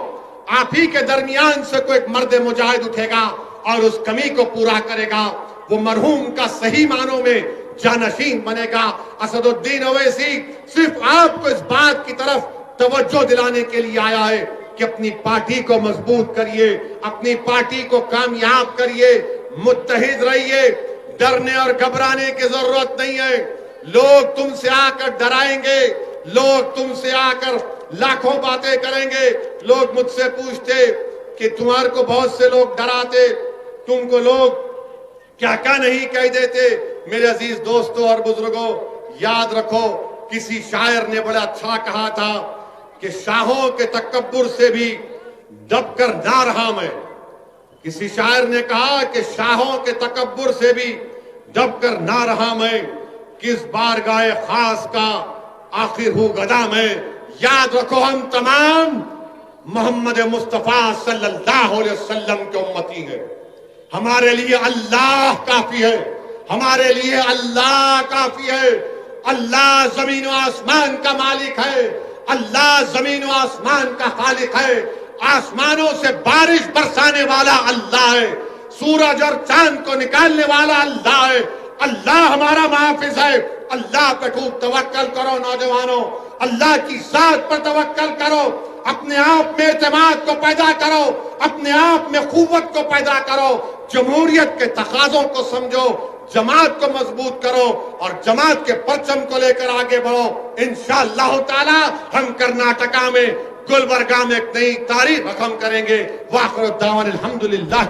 आप ही के दरमियान से कोई एक मर्द मुजाहिद उठेगा और उस कमी को पूरा करेगा। वो मरहूम का सही मानों में जानशीन बनेगा। असदुद्दीन ओवैसी सिर्फ आपको इस बात की तरफ तवज्जो दिलाने के लिए आया है कि अपनी पार्टी को मजबूत करिए, अपनी पार्टी को कामयाब करिए, मुत्तहिद रहिए, डरने और घबराने की जरूरत नहीं है। लोग तुमसे आकर डराएंगे, लोग तुमसे आकर लाखों बातें करेंगे। लोग मुझसे पूछते कि तुम्हारे को बहुत से लोग डराते, तुमको लोग क्या क्या नहीं कह देते। मेरे अजीज दोस्तों और बुजुर्गों, याद रखो, किसी शायर ने बड़ा अच्छा कहा था कि शाहों के तकब्बुर से भी दबकर ना रहा मैं। किसी शायर ने कहा कि शाहों के तकब्बुर से भी दबकर ना रहा मैं, किस बार गाए खास का आखिर हूं गदा मैं। याद रखो, हम तमाम मोहम्मद मुस्तफा सल्लल्लाहु अलैहि वसल्लम के उम्मती हैं। हमारे लिए अल्लाह काफी है, हमारे लिए अल्लाह काफी है। अल्लाह जमीन और आसमान का मालिक है, अल्लाह जमीन और आसमान का खालिक है। आसमानों से बारिश बरसाने वाला अल्लाह है, सूरज और चांद को निकालने वाला अल्लाह है। अल्लाह हमारा मुहाफिज है। अल्लाह पे खूब तवक्कल करो नौजवानों, अल्लाह की जात पर तवक्कल करो। अपने आप में एतमाद को पैदा करो, अपने आप में कुव्वत को पैदा करो। जमहूरियत के तकाज़ों को समझो, जमात को मजबूत करो और जमात के परचम को लेकर आगे बढ़ो। इंशाअल्लाह ताला हम कर्नाटका में गुलबर्गा में एक नई तारीख रकम करेंगे। वाखिर दावाना अल्हम्दुलिल्लाह।